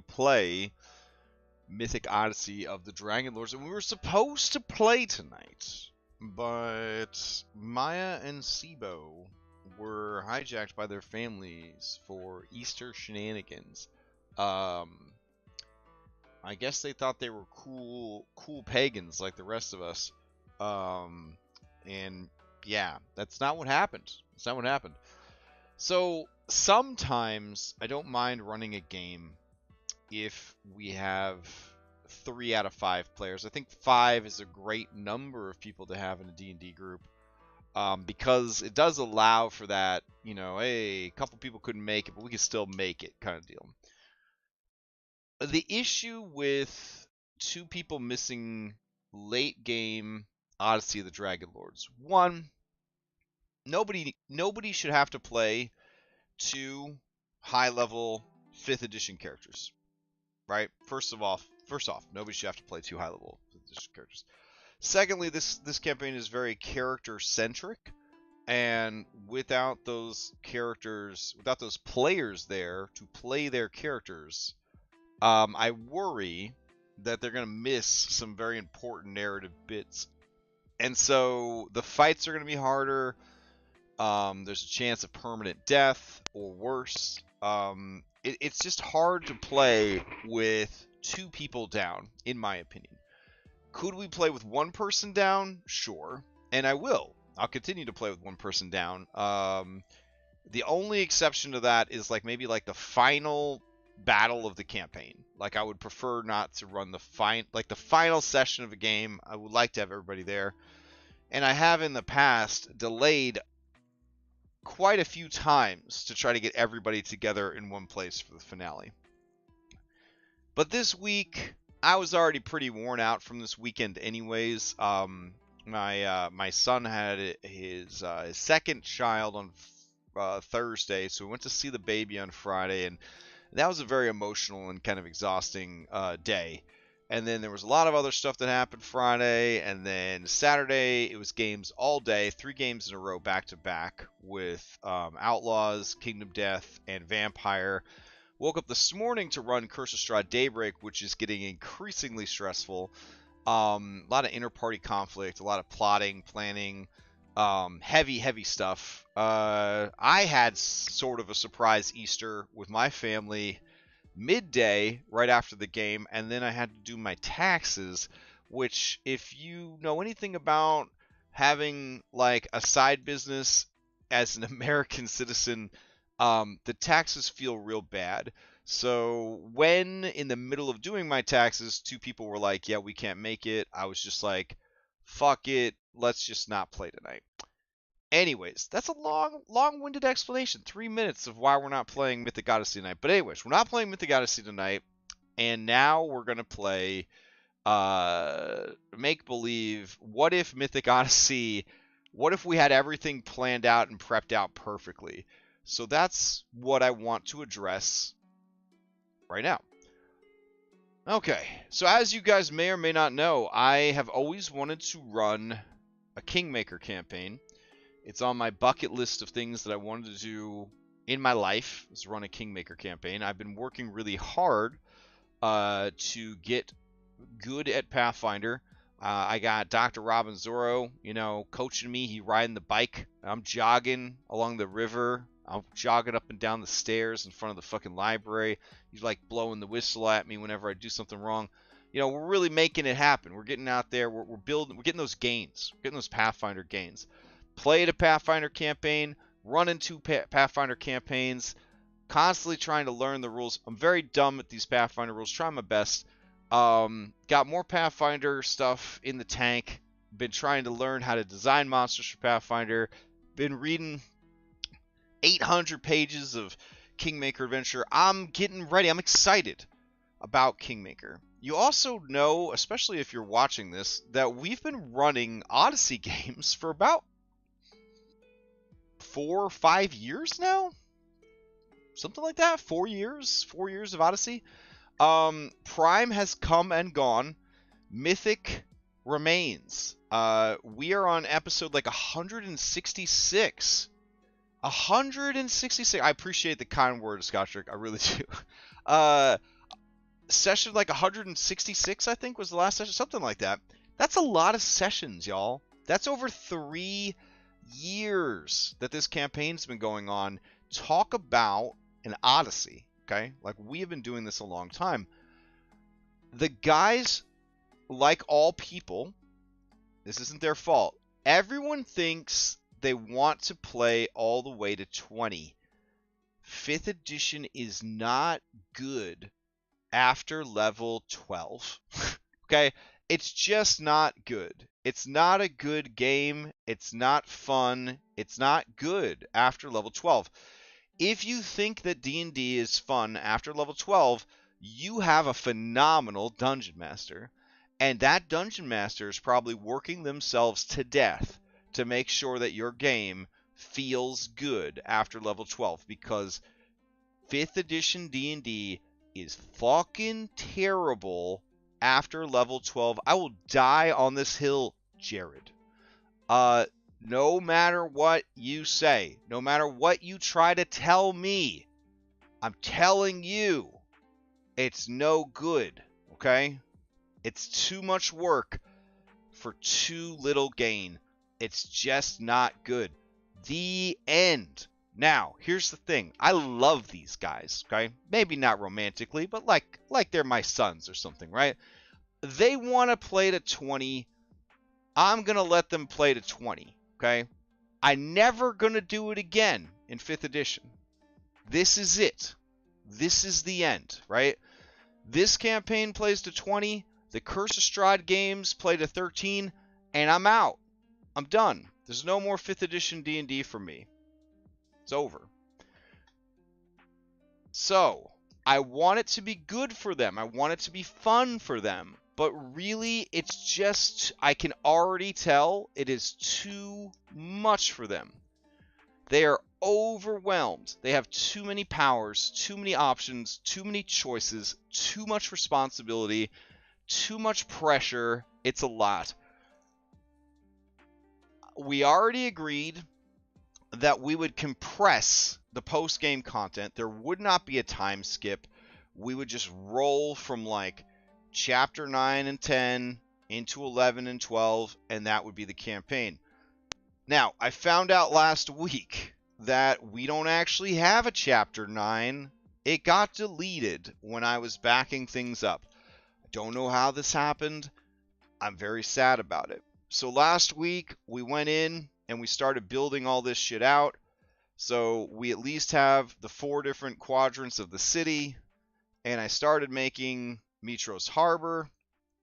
play Mythic Odyssey of the Dragonlords, and we were supposed to play tonight, but Maya and Sibo were hijacked by their families for Easter shenanigans. I guess they thought they were cool pagans like the rest of us. And yeah, that's not what happened. That's not what happened. So sometimes I don't mind running a game if we have 3 out of 5 players. I think 5 is a great number of people to have in a D&D group, because it does allow for that, you know, hey, a couple people couldn't make it, but we can still make it kind of deal. The issue with 2 people missing late game Odyssey of the Dragonlords. 1, nobody should have to play 2 high level 5th edition characters. Right? First off, nobody should have to play 2 high level 5th edition characters. Secondly, this campaign is very character centric, and without those players there to play their characters, I worry that they're going to miss some very important narrative bits. And so the fights are going to be harder. There's a chance of permanent death or worse. It's just hard to play with 2 people down, in my opinion. Could we play with 1 person down? Sure. And I will. I'll continue to play with 1 person down. The only exception to that is maybe the final battle of the campaign. I would prefer not to run the final session of a game. I would like to have everybody there. And I have in the past delayed quite a few times to try to get everybody together in one place for the finale. But this week, I was already pretty worn out from this weekend anyways. My son had his second child on Thursday, so we went to see the baby on Friday, and that was a very emotional and kind of exhausting day. And then there was a lot of other stuff that happened Friday, and then Saturday it was games all day, 3 games in a row back to back with Outlaws, Kingdom Death, and Vampire. Woke up this morning to run Curse of Strahd Daybreak, which is getting increasingly stressful. A lot of inter-party conflict, a lot of plotting, planning, heavy stuff. I had sort of a surprise Easter with my family midday right after the game, and then I had to do my taxes, which, if you know anything about having a side business as an American citizen, the taxes feel real bad. So when in the middle of doing my taxes, 2 people were like, yeah, we can't make it, I was just like, fuck it, let's just not play tonight. Anyways, that's a long-winded explanation. 3 minutes of why we're not playing Mythic Odyssey tonight. But anyways, we're not playing Mythic Odyssey tonight, and now we're going to play Make Believe. What if Mythic Odyssey, what if we had everything planned out and prepped out perfectly? So that's what I want to address right now. Okay, so as you guys may or may not know, I have always wanted to run a Kingmaker campaign. It's on my bucket list of things that I wanted to do in my life, is run a Kingmaker campaign. I've been working really hard to get good at Pathfinder. I got Dr. Robin Zorro, coaching me. He riding the bike. I'm jogging along the river. I'm jogging up and down the stairs in front of the fucking library. He's blowing the whistle at me whenever I do something wrong. We're really making it happen. We're getting out there. We're building. We're getting those gains. We're getting those Pathfinder gains. Played a Pathfinder campaign, running 2 Pathfinder campaigns, constantly trying to learn the rules. I'm very dumb at these Pathfinder rules, trying my best. Got more Pathfinder stuff in the tank. Been trying to learn how to design monsters for Pathfinder. Been reading 800 pages of Kingmaker Adventure. I'm getting ready. I'm excited about Kingmaker. You also know, especially if you're watching this, that we've been running Odyssey games for about 4 or 5 years now, something like that. 4 years of Odyssey. Prime has come and gone. Mythic remains. We are on episode 166. 166. I appreciate the kind words, Scottrick. I really do. session like 166, I think, was the last session, something like that. That's a lot of sessions, y'all. That's over 3 years that this campaign's been going on. Talk about an Odyssey, okay? Like, we have been doing this a long time. The guys, like all people, this isn't their fault. Everyone thinks they want to play all the way to 20. 5th edition is not good after level 12. Okay? It's just not good. It's not a good game. It's not fun. It's not good after level 12. If you think that D&D is fun after level 12, you have a phenomenal dungeon master. And that dungeon master is probably working themselves to death to make sure that your game feels good after level 12, because 5th edition D&D is fucking terrible after level 12. I will die on this hill, Jared. No matter what you say, no matter what you try to tell me, I'm telling you, it's no good, okay? It's too much work for too little gain. It's just not good. The end. Now, here's the thing. I love these guys, okay? Maybe not romantically, but like they're my sons or something, right? They want to play to 20. I'm going to let them play to 20, okay? I'm never going to do it again in 5th edition. This is it. This is the end, right? This campaign plays to 20. The Curse of Strahd games play to 13, and I'm out. I'm done. There's no more 5th edition D&D for me. It's over. So, I want it to be good for them. I want it to be fun for them. But really, it's just, I can already tell it is too much for them. They are overwhelmed. They have too many powers, too many options, too many choices, too much responsibility, too much pressure. It's a lot. We already agreed that we would compress the post-game content. There would not be a time skip. We would just roll from like chapter 9 and 10 into 11 and 12, and that would be the campaign. Now, I found out last week that we don't actually have a chapter 9. It got deleted when I was backing things up. I don't know how this happened. I'm very sad about it. So last week, we went in and we started building all this shit out. So we at least have the 4 different quadrants of the city. And I started making Mitros Harbor.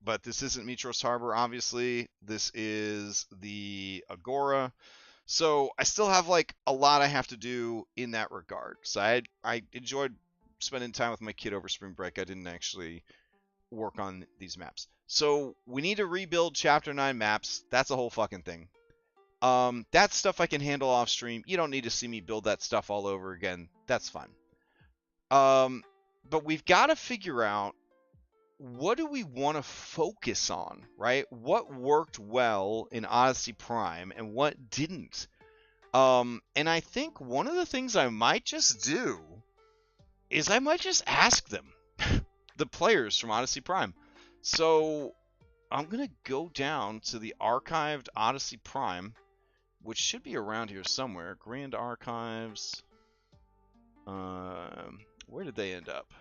But this isn't Mitros Harbor, obviously. This is the Agora. So I still have like a lot I have to do in that regard. So I enjoyed spending time with my kid over spring break. I didn't actually work on these maps. So we need to rebuild chapter 9 maps. That's a whole fucking thing. That's stuff I can handle off stream. You don't need to see me build that stuff all over again. That's fine. But we've got to figure out, what do we want to focus on, right? What worked well in Odyssey Prime and what didn't? And I think one of the things I might just do is I might just ask them, the players from Odyssey Prime. So I'm going to go down to the archived Odyssey Prime, which should be around here somewhere. Grand Archives. Where did they end up?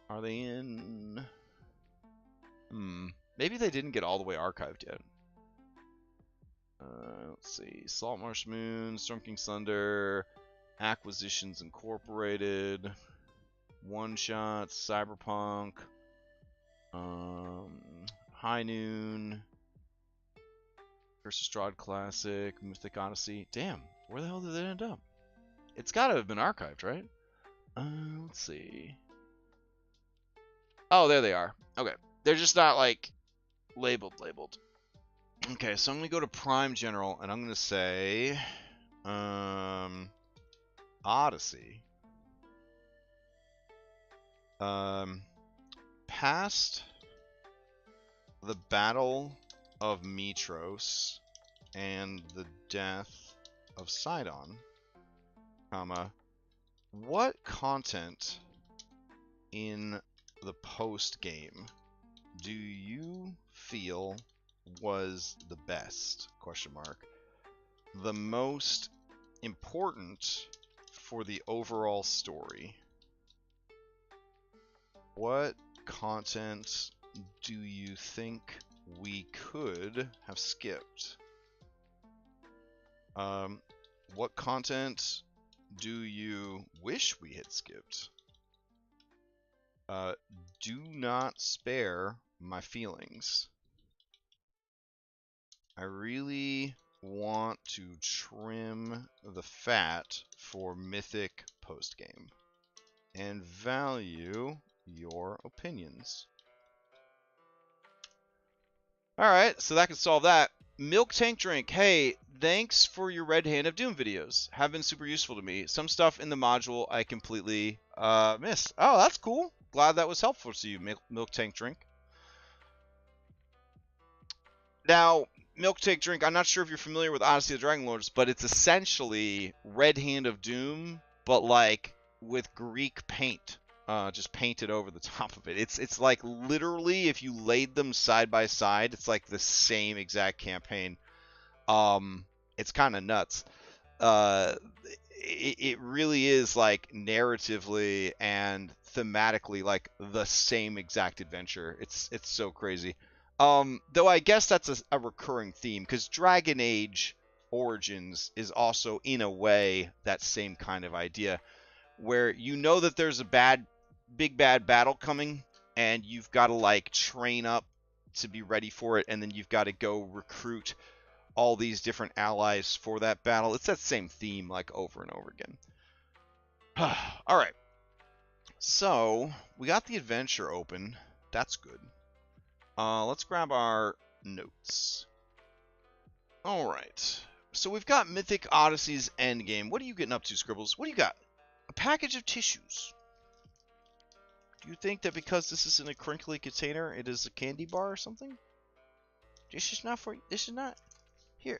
Are they in... Maybe they didn't get all the way archived yet. Let's see. Saltmarsh Moon, Storm King Thunder, Acquisitions Incorporated, One Shots, Cyberpunk, High Noon, Curse of Strahd Classic, Mythic Odyssey. Damn, where the hell did they end up? It's got to have been archived, right? Let's see. Oh, there they are. Okay. They're just not, like, labeled. Okay, so I'm going to go to Prime General, and I'm going to say... Odyssey. Past the Battle of Mitros and the death of Sidon, comma, what content in the post game do you feel was the best? Question mark. The most important for the overall story. What content do you think we could have skipped? What content do you wish we had skipped? Do not spare my feelings. I really want to trim the fat for Mythic postgame and value your opinions. Alright, so that can solve that. Milk Tank Drink. Hey, thanks for your Red Hand of Doom videos. Have been super useful to me. Some stuff in the module I completely missed. Oh, that's cool. Glad that was helpful to you, Milk Tank Drink. Now, Milk Tank Drink, I'm not sure if you're familiar with Odyssey of the Dragonlords, but it's essentially Red Hand of Doom, but like with Greek paint. Just painted over the top of it. It's like literally, if you laid them side by side, it's like the same exact campaign. It's kind of nuts. It really is like narratively and thematically like the same exact adventure. It's so crazy. Though I guess that's a recurring theme, because Dragon Age Origins is also in a way that same kind of idea, where you know that there's a big bad battle coming, and you've got to like train up to be ready for it, and then you've got to go recruit all these different allies for that battle. It's that same theme like over and over again. All right, so we got the adventure open. That's good. Let's grab our notes. All right, so we've got Mythic Odyssey's endgame. What are you getting up to, Scribbles? What do you got? A package of tissues. Do you think that because this is in a crinkly container, it is a candy bar or something? This is not for you. This is not. Here.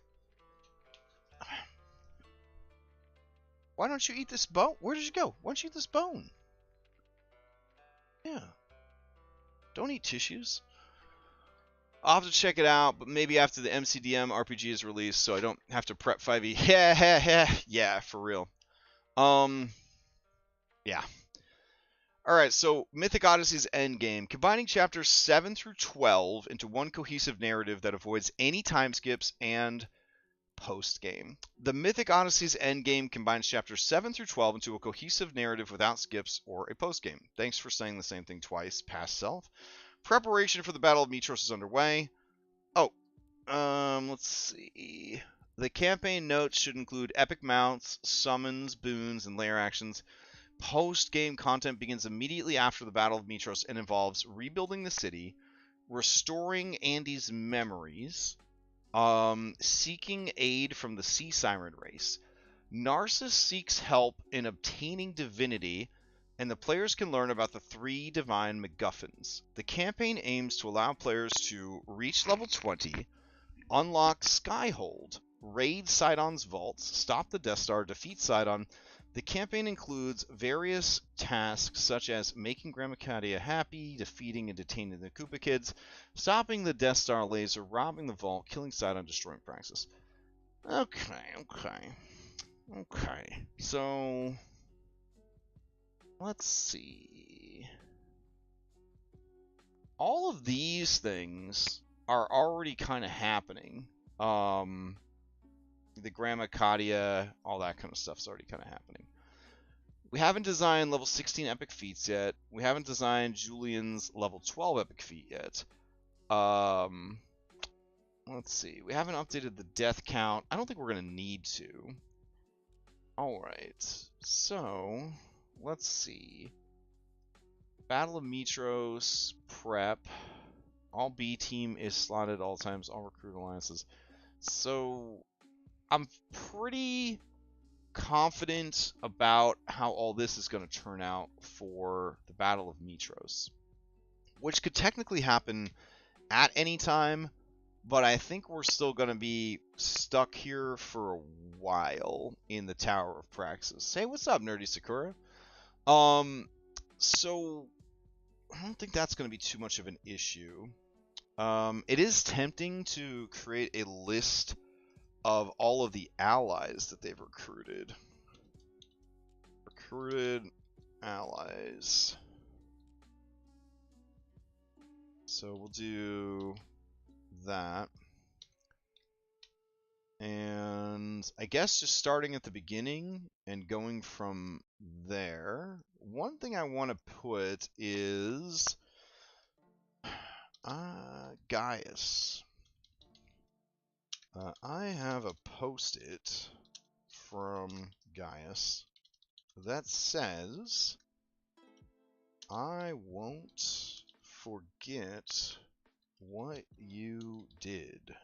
Why don't you eat this bone? Where did you go? Why don't you eat this bone? Yeah. Don't eat tissues. I'll have to check it out, but maybe after the MCDM RPG is released, so I don't have to prep 5e. Yeah, for real. Yeah. Alright, so Mythic Odyssey's endgame, combining chapters 7 through 12 into one cohesive narrative that avoids any time skips and post-game. The Mythic Odyssey's endgame combines chapters 7 through 12 into a cohesive narrative without skips or a post-game. Thanks for saying the same thing twice, past self. Preparation for the Battle of Mitros is underway. Oh, let's see. The campaign notes should include epic mounts, summons, boons, and lair actions. Post-game content begins immediately after the Battle of Mitros and involves rebuilding the city, restoring Andy's memories, seeking aid from the Sea Siren race. Narcissus seeks help in obtaining divinity, and the players can learn about the 3 divine MacGuffins. The campaign aims to allow players to reach level 20, unlock Skyhold, raid Sidon's vaults, stop the Death Star, defeat Sidon. The campaign includes various tasks such as making Grandma Cadia happy, defeating and detaining the Koopa Kids, stopping the Death Star laser, robbing the vault, killing Sidon, destroying Praxis. Okay. So, let's see. All of these things are already kind of happening. The Grandma Cadia, all that kind of stuff's already kind of happening. We haven't designed level 16 epic feats yet. We haven't designed Julian's level 12 epic feat yet. Let's see. We haven't updated the death count. I don't think we're going to need to. Alright. So, let's see. Battle of Mitros, prep. All B team is slotted at all times. All recruit alliances. So, I'm pretty confident about how all this is going to turn out for the Battle of Mitros, which could technically happen at any time, but I think we're still going to be stuck here for a while in the Tower of Praxis. Hey, what's up, Nerdy Sakura? So I don't think that's going to be too much of an issue. It is tempting to create a list of all of the allies that they've recruited. Recruited allies. So we'll do that. And I guess just starting at the beginning and going from there. One thing I want to put is Gaius. I have a post-it from Gaius that says, I won't forget what you did.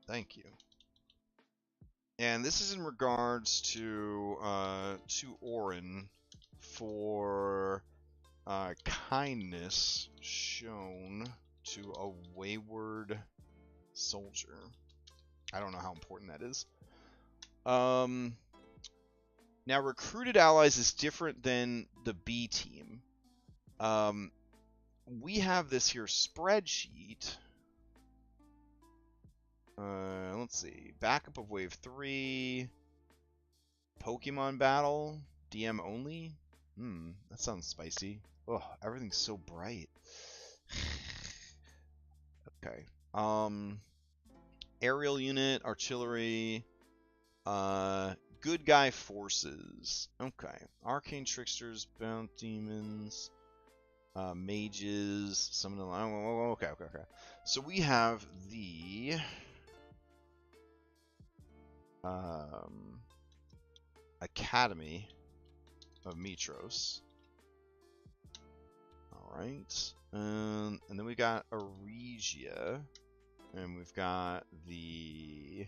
Thank you. And this is in regards to Orin for kindness shown to a wayward soldier. I don't know how important that is. Now, recruited allies is different than the B team. We have this here spreadsheet. Let's see. Backup of Wave 3. Pokemon Battle. DM only. That sounds spicy. Oh, everything's so bright. Okay. Aerial unit, artillery. Good guy forces. Okay. Arcane tricksters, bound demons, mages, summon the line. Okay. So we have the Academy of Mitros. Alright. And then we got Aregia. And we've got the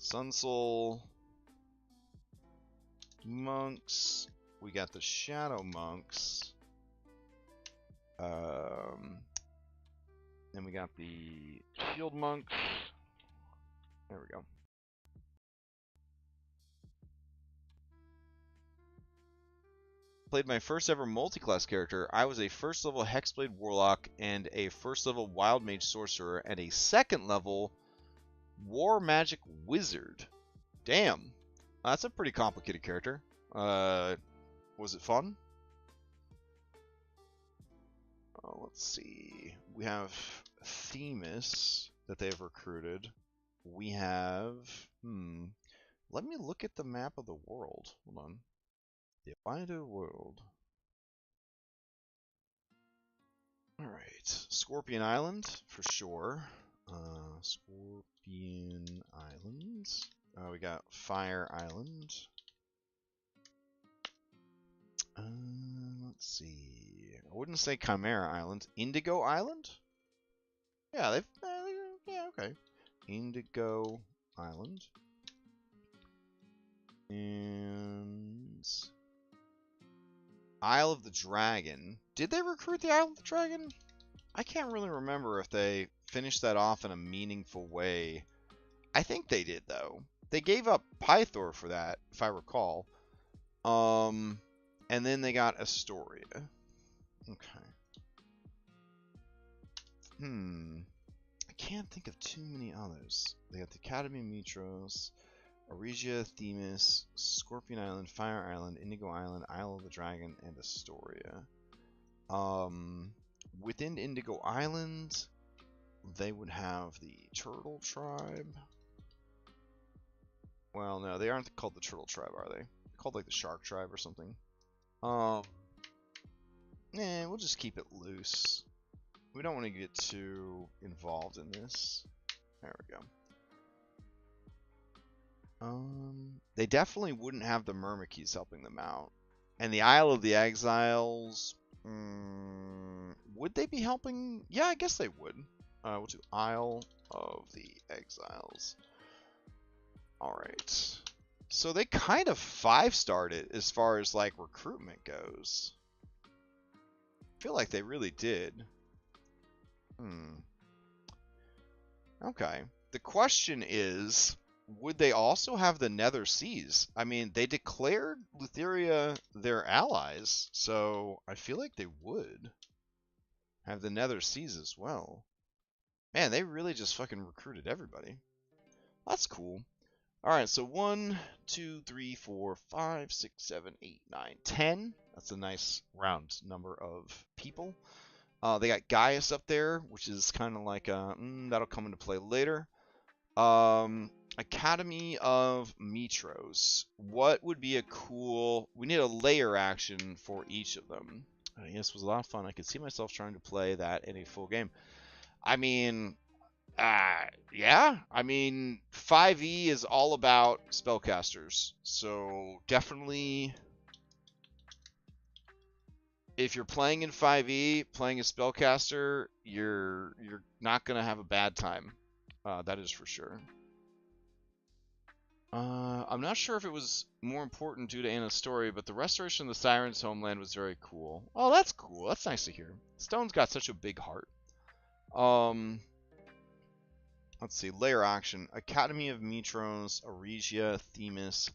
Sunsoul monks. We got the Shadow monks. Then we got the Shield monks. There we go. Played my first ever multi-class character. I was a first level Hexblade Warlock and a first level Wild Mage Sorcerer and a second level War Magic Wizard. Damn. That's a pretty complicated character. Was it fun? Oh, let's see. We have Themis that they've recruited. We have... Let me look at the map of the world. Hold on. The wider world. Alright. Scorpion Island, for sure. Scorpion Island. We got Fire Island. Let's see. I wouldn't say Chimera Island. Indigo Island? Yeah, yeah, okay. Indigo Island. And Isle of the Dragon. Did they recruit the Isle of the Dragon? I can't really remember if they finished that off in a meaningful way. I think they did, though. They gave up Pythor for that, if I recall. And then they got Astoria. Okay. I can't think of too many others. They got the Academy of Mitros, Aregia, Themis, Scorpion Island, Fire Island, Indigo Island, Isle of the Dragon, and Astoria. Within Indigo Island, they would have the Turtle Tribe. Well, no, they aren't called the Turtle Tribe, are they? They're called like the Shark Tribe or something. We'll just keep it loose. We don't want to get too involved in this. There we go. They definitely wouldn't have the Myrmikis helping them out. And the Isle of the Exiles, would they be helping? Yeah, I guess they would. We'll do Isle of the Exiles. Alright. So they kind of 5-starred it as far as like recruitment goes. I feel like they really did. Okay. The question is, would they also have the Nether Seas? I mean, they declared Lutheria their allies, so I feel like they would have the Nether Seas as well. Man, they really just fucking recruited everybody. That's cool. Alright, so 1, 2, 3, 4, 5, 6, 7, 8, 9, 10. That's a nice round number of people. They got Gaius up there, which is kind of like that'll come into play later. Academy of Metros. What would be a cool... We need a layer action for each of them. This was a lot of fun. I could see myself trying to play that in a full game. I mean, yeah. I mean, 5e is all about spellcasters. So definitely, if you're playing in 5e, playing a spellcaster, you're not gonna have a bad time. That is for sure. I'm not sure if it was more important due to Anna's story, but the restoration of the Siren's homeland was very cool. Oh, that's cool. That's nice to hear. Stone's got such a big heart. Let's see. Layer action. Academy of Metros, Aregia, Themis,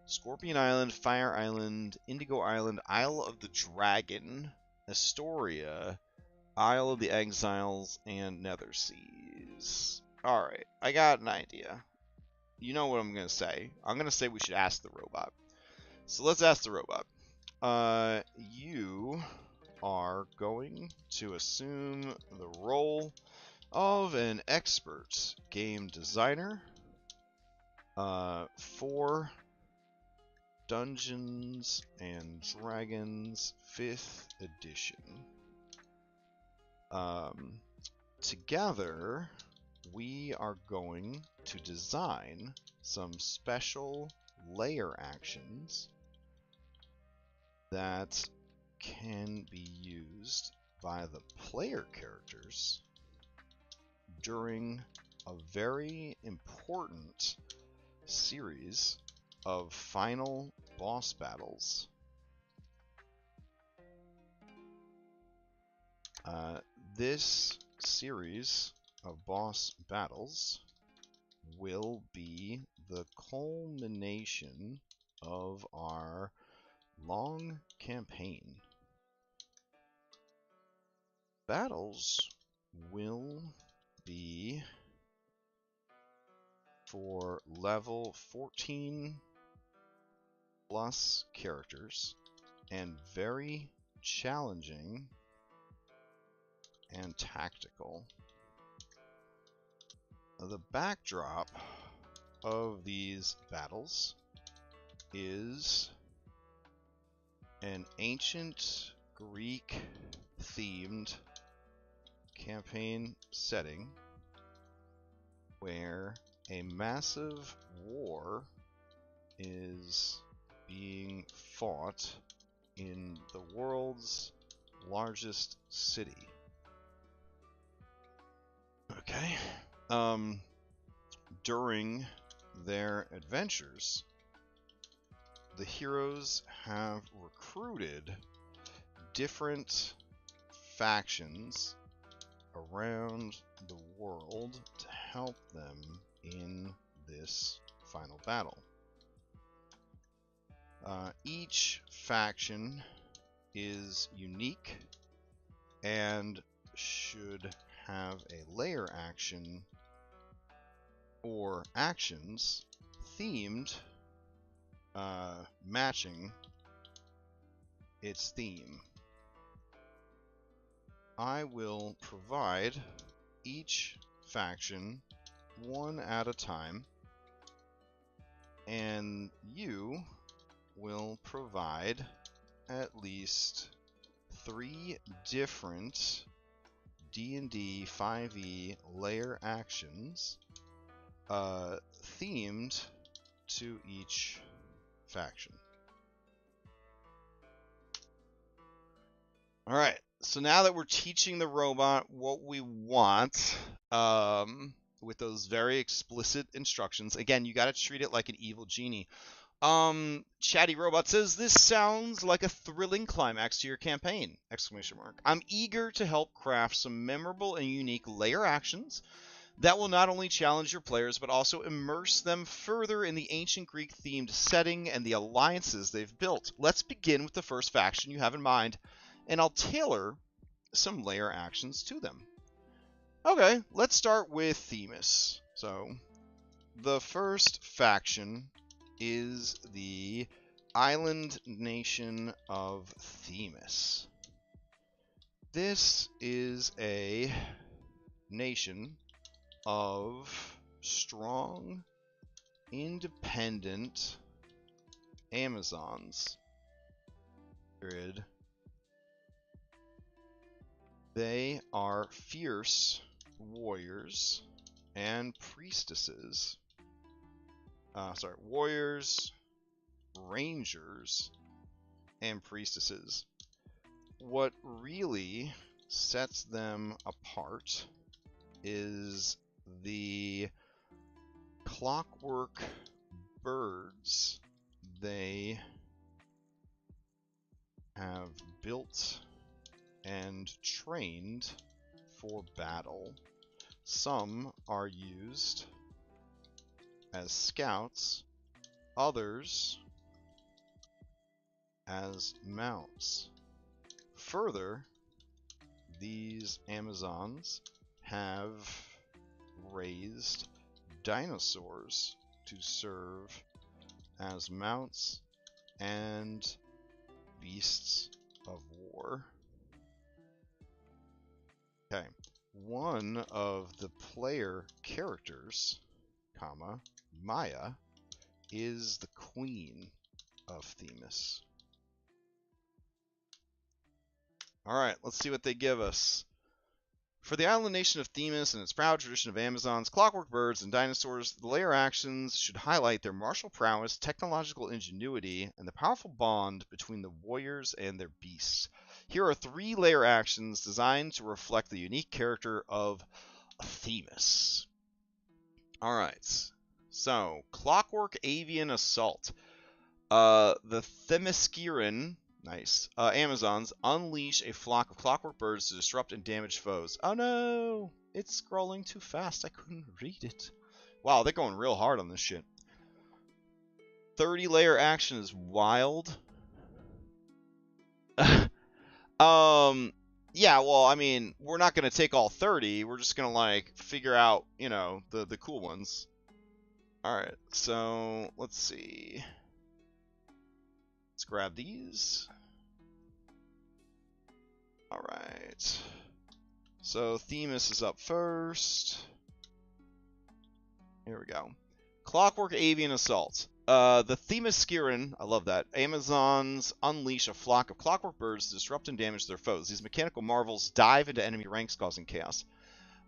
Scorpion Island, Fire Island, Indigo Island, Isle of the Dragon, Astoria, Isle of the Exiles, and Nether Seas. Alright, I got an idea. You know what I'm going to say. I'm going to say we should ask the robot. So let's ask the robot. You are going to assume the role of an expert game designer for Dungeons and Dragons 5th edition. Together, we are going to design some special layer actions that can be used by the player characters during a very important series of final boss battles. This series of boss battles will be the culmination of our long campaign. Battles will be for level 14 plus characters and very challenging and tactical. The backdrop of these battles is an ancient Greek themed campaign setting where a massive war is being fought in the world's largest city. Okay. During their adventures, the heroes have recruited different factions around the world to help them in this final battle. Each faction is unique and should have a layer action or actions themed, matching its theme. I will provide each faction one at a time, and you will provide at least 3 different D&D 5e layer actions themed to each faction. Alright, so now that we're teaching the robot what we want, with those very explicit instructions, again, you gotta treat it like an evil genie. Chatty Robot says, this sounds like a thrilling climax to your campaign! ! I'm eager to help craft some memorable and unique layer actions That will not only challenge your players, but also immerse them further in the ancient Greek-themed setting and the alliances they've built. Let's begin with the first faction you have in mind, and I'll tailor some layer actions to them. Okay, let's start with Themis. So, the first faction is the Island Nation of Themis. This is a nation of strong, independent Amazons. Period. They are fierce warriors and priestesses. Warriors, rangers, and priestesses. What really sets them apart is the clockwork birds they have built and trained for battle. Some are used as scouts, others as mounts. Further, these Amazons have raised dinosaurs to serve as mounts and beasts of war. Okay, one of the player characters, Maya, is the queen of Themis. Alright, let's see what they give us. For the island nation of Themis and its proud tradition of Amazons, clockwork birds, and dinosaurs, the layer actions should highlight their martial prowess, technological ingenuity, and the powerful bond between the warriors and their beasts. Here are 3 layer actions designed to reflect the unique character of Themis. Alright, so, Clockwork Avian Assault. The Themysciran, nice, Amazons unleash a flock of clockwork birds to disrupt and damage foes. Oh no! It's scrolling too fast, I couldn't read it. Wow, they're going real hard on this shit. 30 layer action is wild. Yeah, well, I mean, we're not going to take all 30. We're just going to, like, figure out, you know, the cool ones. Alright, so, let's see. Let's grab these. Alright. So, Themis is up first. Here we go. Clockwork Avian Assault. The Themysciran, I love that. Amazons unleash a flock of clockwork birds to disrupt and damage their foes. These mechanical marvels dive into enemy ranks, causing chaos.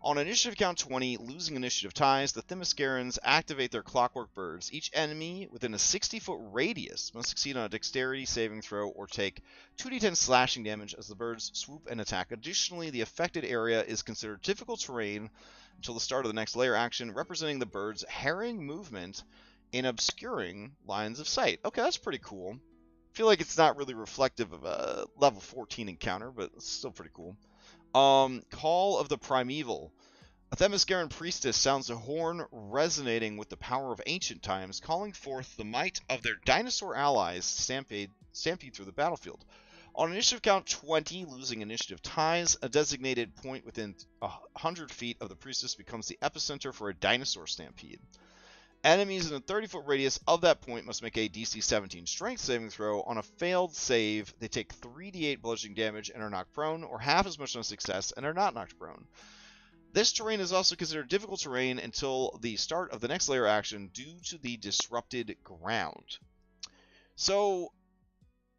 On initiative count 20, losing initiative ties, the Themyscirans activate their clockwork birds. Each enemy within a 60-foot radius must succeed on a dexterity saving throw or take 2d10 slashing damage as the birds swoop and attack. Additionally, the affected area is considered difficult terrain until the start of the next layer action, representing the birds' harrying movement in obscuring lines of sight. Okay, that's pretty cool. I feel like it's not really reflective of a level 14 encounter, but it's still pretty cool. Call of the Primeval. A Themysciran priestess sounds a horn resonating with the power of ancient times, calling forth the might of their dinosaur allies to stampede through the battlefield. On initiative count 20, losing initiative ties, a designated point within 100 feet of the priestess becomes the epicenter for a dinosaur stampede. Enemies in a 30-foot radius of that point must make a DC 17 strength saving throw. On a failed save, they take 3d8 bludgeoning damage and are knocked prone, or half as much on success and are not knocked prone. This terrain is also considered difficult terrain until the start of the next layer action due to the disrupted ground. So,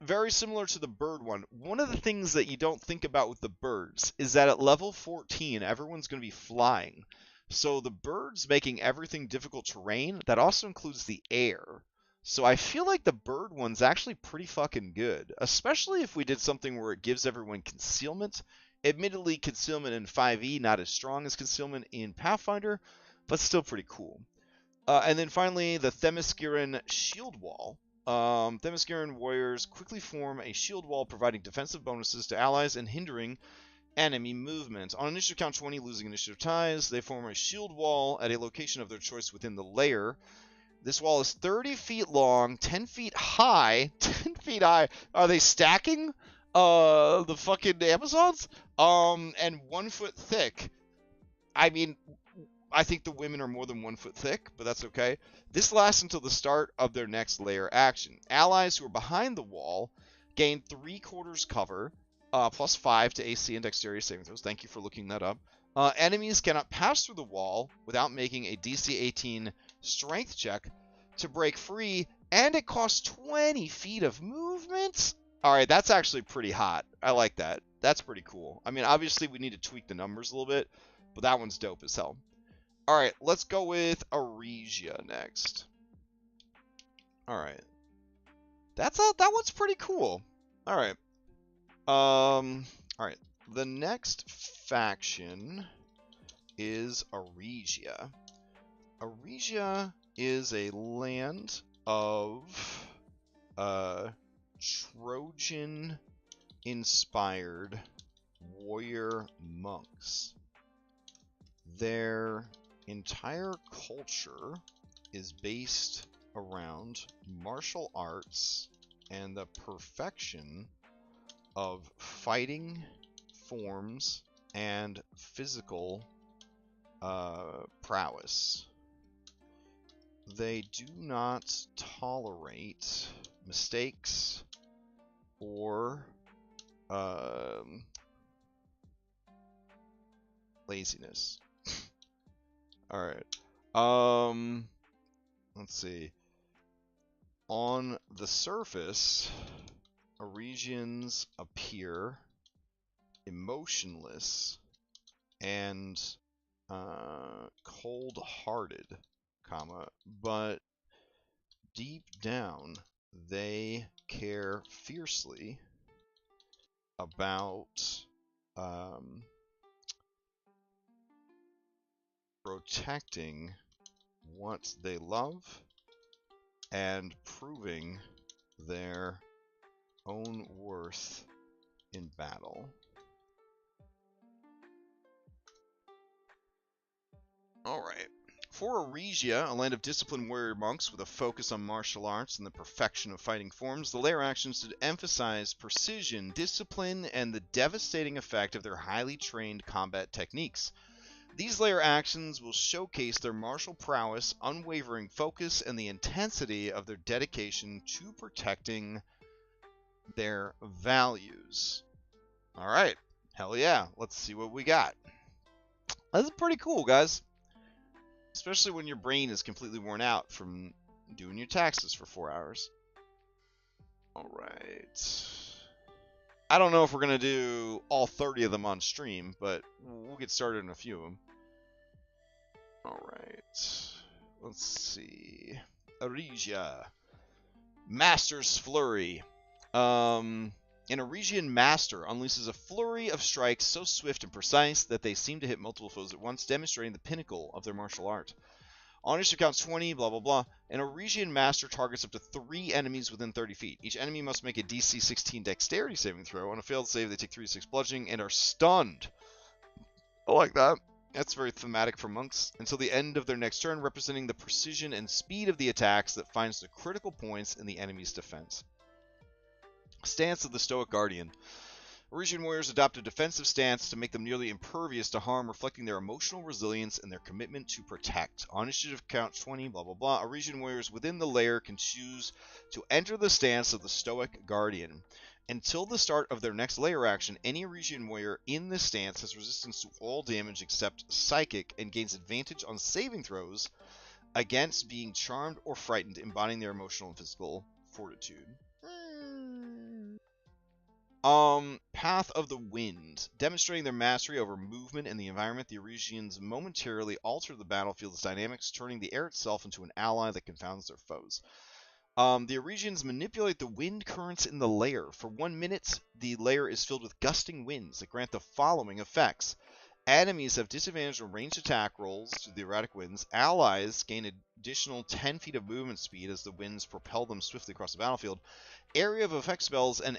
very similar to the bird one. One of the things that you don't think about with the birds is that at level 14, everyone's going to be flying. So the birds making everything difficult terrain, that also includes the air. So I feel like the bird one's actually pretty fucking good, especially if we did something where it gives everyone concealment. Admittedly, concealment in 5e not as strong as concealment in Pathfinder, but still pretty cool. And then finally, the Themysciran Shield Wall. Themysciran warriors quickly form a shield wall, providing defensive bonuses to allies and hindering enemy movement. On initiative count 20, losing initiative ties, they form a shield wall at a location of their choice within the layer. This wall is 30 feet long, 10 feet high. 10 feet high. Are they stacking the fucking Amazons? And 1 foot thick. I mean, I think the women are more than 1 foot thick, but that's okay. This lasts until the start of their next layer action. Allies who are behind the wall gain 3/4 cover, plus 5 to AC and Dexterity saving throws. Thank you for looking that up. Enemies cannot pass through the wall without making a DC 18 strength check to break free, and it costs 20 feet of movement. All right, that's actually pretty hot. I like that. That's pretty cool. I mean, obviously we need to tweak the numbers a little bit, but that one's dope as hell. All right, let's go with Aresia next. All right, that one's pretty cool. All right, all right. The next faction is Aresia. Aresia is a land of Trojan-inspired warrior monks. Their entire culture is based around martial arts and the perfection of fighting forms and physical prowess. They do not tolerate mistakes or laziness. All right. Let's see. On the surface, Aresians appear emotionless and cold-hearted, but deep down they care fiercely about protecting what they love and proving their own worth in battle. Alright. For Aresia, a land of disciplined warrior monks with a focus on martial arts and the perfection of fighting forms, the layer actions should emphasize precision, discipline, and the devastating effect of their highly trained combat techniques. These layer actions will showcase their martial prowess, unwavering focus, and the intensity of their dedication to protecting their values. Alright, hell yeah, let's see what we got. This is pretty cool, guys. Especially when your brain is completely worn out from doing your taxes for 4 hours. Alright. I don't know if we're going to do all 30 of them on stream, but we'll get started in a few of them. Alright. Let's see. Aresia. Master's Flurry. An Aresian Master unleashes a flurry of strikes so swift and precise that they seem to hit multiple foes at once, demonstrating the pinnacle of their martial art. On initiative count 20, blah, blah, blah. An Aresian Master targets up to 3 enemies within 30 feet. Each enemy must make a DC 16 Dexterity saving throw. On a failed save, they take 3d6 bludgeoning and are stunned. I like that. That's very thematic for monks. Until the end of their next turn, representing the precision and speed of the attacks that finds the critical points in the enemy's defense. Stance of the Stoic Guardian. Aresian warriors adopt a defensive stance to make them nearly impervious to harm, reflecting their emotional resilience and their commitment to protect. On initiative count 20, blah, blah, blah. Aresian warriors within the layer can choose to enter the stance of the Stoic Guardian. Until the start of their next layer action, any Aresian warrior in this stance has resistance to all damage except psychic and gains advantage on saving throws against being charmed or frightened, embodying their emotional and physical fortitude. Path of the Wind. Demonstrating their mastery over movement and the environment, the Aresians momentarily alter the battlefield's dynamics, turning the air itself into an ally that confounds their foes. The Aresians manipulate the wind currents in the layer. For 1 minute, the layer is filled with gusting winds that grant the following effects. Enemies have disadvantage on ranged attack rolls due to the erratic winds. Allies gain additional 10 feet of movement speed as the winds propel them swiftly across the battlefield. Area of effect spells and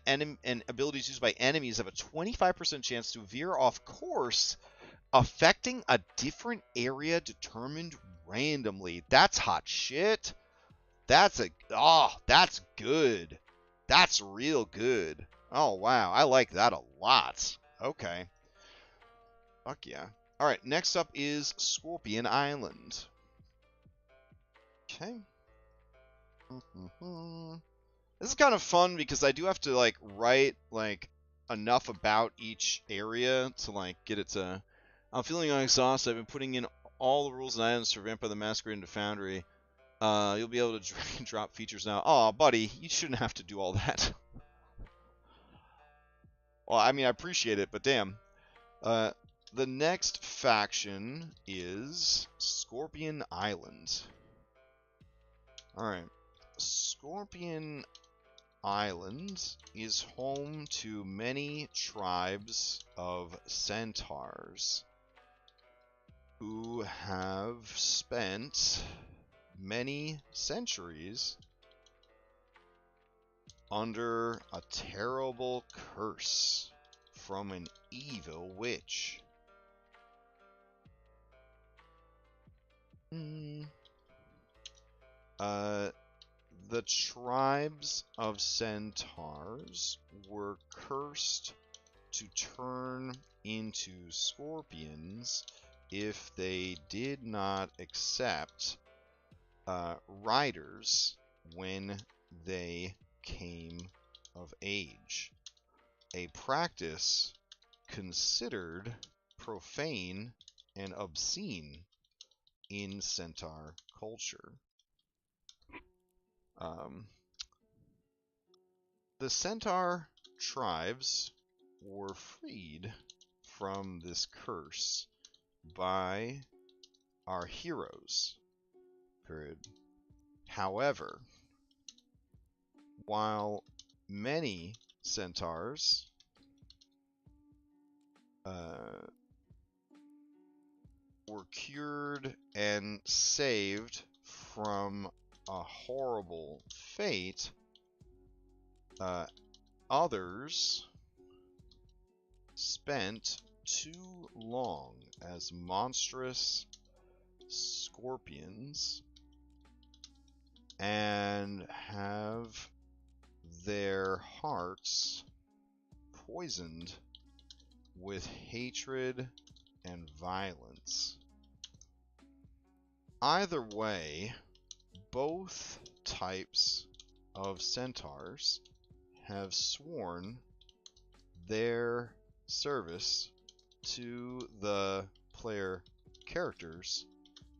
abilities used by enemies have a 25% chance to veer off course, affecting a different area determined randomly. That's hot shit. That's good. That's real good. Oh, wow. I like that a lot. Okay. Fuck yeah. All right, next up is Scorpion Island. Okay. This is kind of fun because I do have to like write like enough about each area to like get it to. I'm feeling exhausted. I've been putting in all the rules and items for Vampire the Masquerade into Foundry. You'll be able to drag and drop features now. Oh, buddy, you shouldn't have to do all that. Well, I mean, I appreciate it, but damn. The next faction is Scorpion Island. Alright. Scorpion Island is home to many tribes of centaurs who have spent many centuries under a terrible curse from an evil witch. The tribes of centaurs were cursed to turn into scorpions if they did not accept riders when they came of age, a practice considered profane and obscene in centaur culture. The centaur tribes were freed from this curse by our heroes. Period. However, while many centaurs were cured and saved from a horrible fate, others spent too long as monstrous scorpions and have their hearts poisoned with hatred and violence. Either way, both types of centaurs have sworn their service to the player characters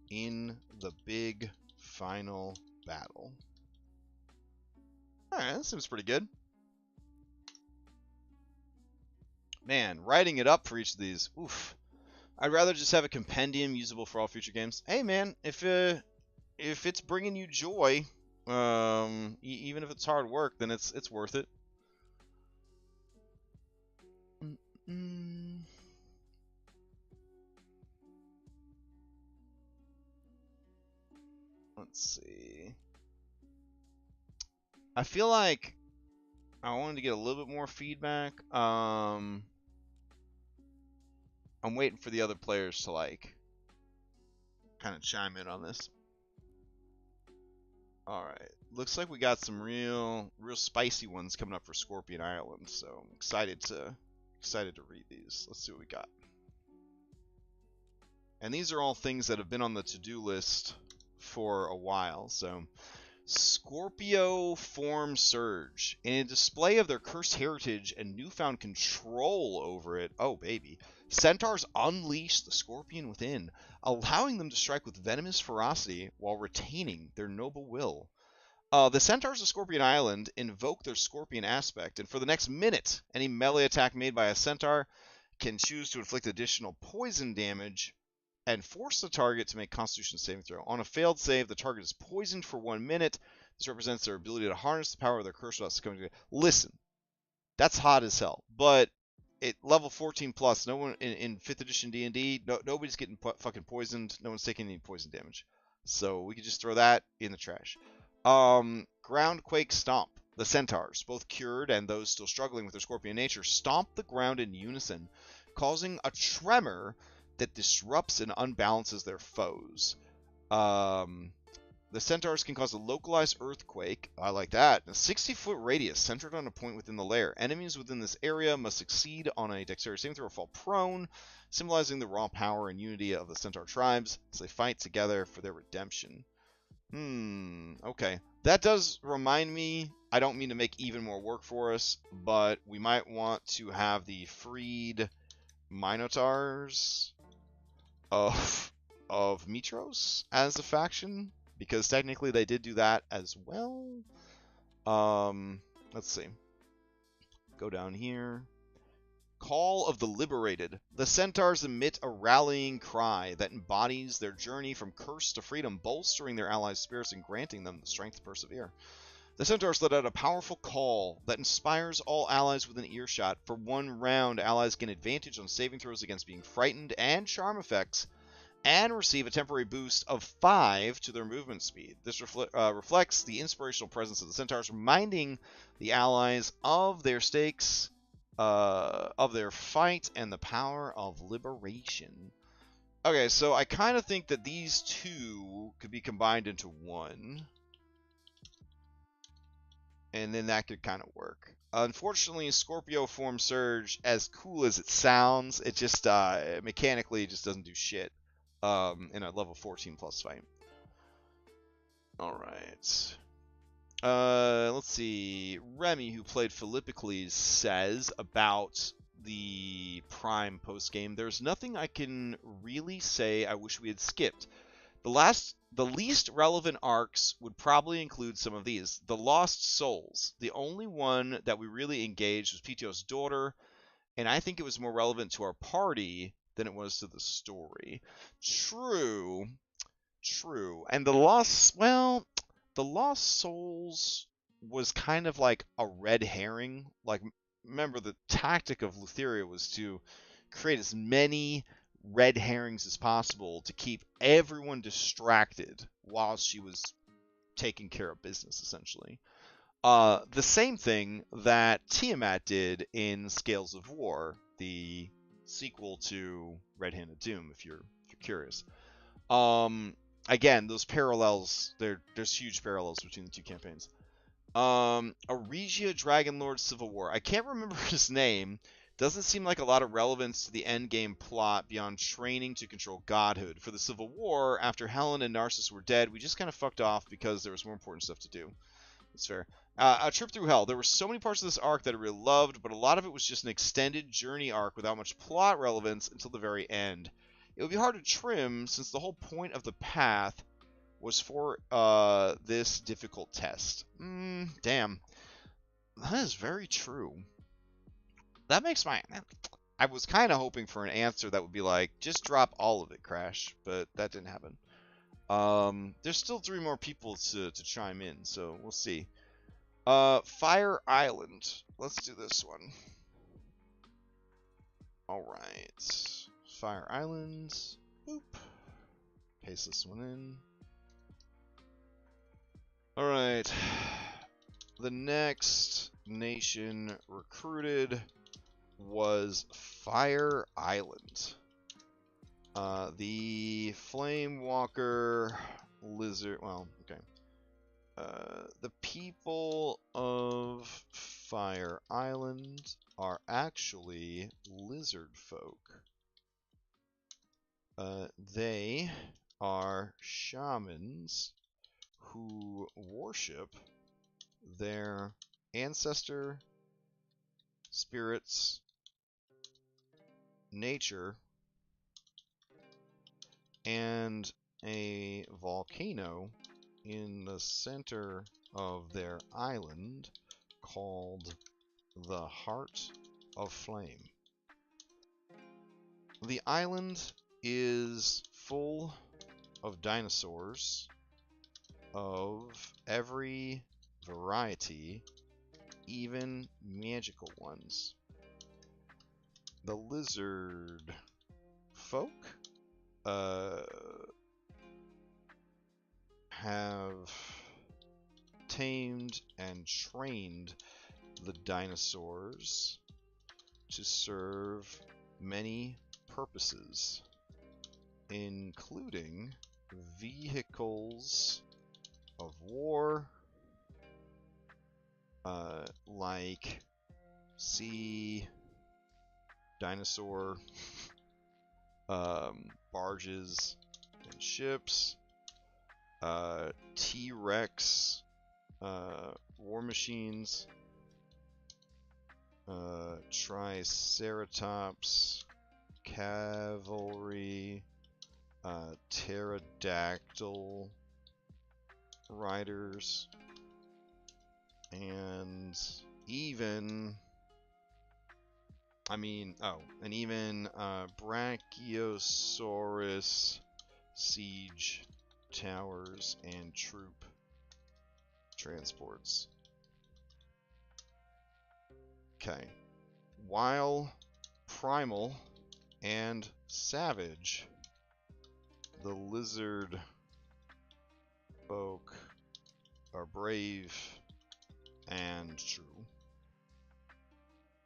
in the big final battle. Alright, that seems pretty good. Man, writing it up for each of these, oof. I'd rather just have a compendium usable for all future games. Hey man, if it's bringing you joy, even if it's hard work, then it's worth it. Let's see. I feel like I wanted to get a little bit more feedback. I'm waiting for the other players to like kind of chime in on this. All right, looks like we got some real spicy ones coming up for Scorpion Island, so I'm excited to read these. Let's see what we got. And these are all things that have been on the to-do list for a while. So, Scorpio Form Surge. In a display of their cursed heritage and newfound control over it, oh baby, centaurs unleash the scorpion within, allowing them to strike with venomous ferocity while retaining their noble will. The centaurs of Scorpion Island invoke their scorpion aspect, and for the next minute, any melee attack made by a centaur can choose to inflict additional poison damage and force the target to make Constitution saving throw. On a failed save, the target is poisoned for 1 minute. This represents their ability to harness the power of their curse without succumbing to it. Listen, that's hot as hell, but it level 14 plus. No one in 5th edition D&D. Nobody's getting fucking poisoned. No one's taking any poison damage. So we could just throw that in the trash. Groundquake Stomp. The centaurs, both cured and those still struggling with their scorpion nature, stomp the ground in unison, causing a tremor that disrupts and unbalances their foes. The centaurs can cause a localized earthquake. I like that. A 60-foot radius centered on a point within the lair. Enemies within this area must succeed on a dexterity saving throw or fall prone, symbolizing the raw power and unity of the centaur tribes as they fight together for their redemption. Okay. That does remind me, I don't mean to make even more work for us, but we might want to have the freed Minotaurs of Mitros as a faction, because technically they did do that as well. Let's see. Go down here. Call of the Liberated. The centaurs emit a rallying cry that embodies their journey from curse to freedom, bolstering their allies' spirits and granting them the strength to persevere. The centaurs let out a powerful call that inspires all allies within earshot. For 1 round, allies gain advantage on saving throws against being frightened and charm effects, and receive a temporary boost of 5 to their movement speed. This reflects the inspirational presence of the centaurs, reminding the allies of their stakes, of their fight, and the power of liberation. Okay, so I kind of think that these two could be combined into one. And then that could kind of work. Unfortunately, Scorpio Form Surge, as cool as it sounds, it just mechanically just doesn't do shit in a level 14 plus fight. Alright. Let's see. Remy, who played Philippicles, says about the Prime postgame, there's nothing I can really say I wish we had skipped. The least relevant arcs would probably include some of these. The Lost Souls. The only one that we really engaged was PTO's daughter, and I think it was more relevant to our party than it was to the story. True. And the Lost Souls was kind of like a red herring. Like, remember, the tactic of Lutheria was to create as many red herrings as possible to keep everyone distracted while she was taking care of business, essentially. The same thing that Tiamat did in Scales of War, the sequel to Red Hand of Doom, if you're curious. Again, those parallels, there's huge parallels between the two campaigns. Aregia Dragonlords Civil War. I can't remember his name. Doesn't seem like a lot of relevance to the endgame plot beyond training to control godhood. For the Civil War, after Helen and Narcissus were dead, we just kind of fucked off because there was more important stuff to do. That's fair. A Trip Through Hell. There were so many parts of this arc that I really loved, but a lot of it was just an extended journey arc without much plot relevance until the very end. It would be hard to trim since the whole point of the path was for this difficult test. Damn. That is very true. That makes my... I was kind of hoping for an answer that would be like, just drop all of it, Crash, but that didn't happen. There's still 3 more people to chime in, so we'll see. Fire Island. Let's do this one. Alright. Fire Island. Boop. Paste this one in. Alright. The next nation recruited was Fire Island. The Flame Walker Lizard... Well, okay. The people of Fire Island are actually lizard folk. They are shamans who worship their ancestor, spirits, nature, and a volcano in the center of their island called the Heart of Flame. The island is full of dinosaurs of every variety, even magical ones. The lizard folk have tamed and trained the dinosaurs to serve many purposes, including vehicles of war, like sea dinosaur barges and ships, T-Rex war machines, Triceratops cavalry, pterodactyl riders, and even Brachiosaurus siege towers and troop transports. Okay. While primal and savage, the lizard folk are brave and true.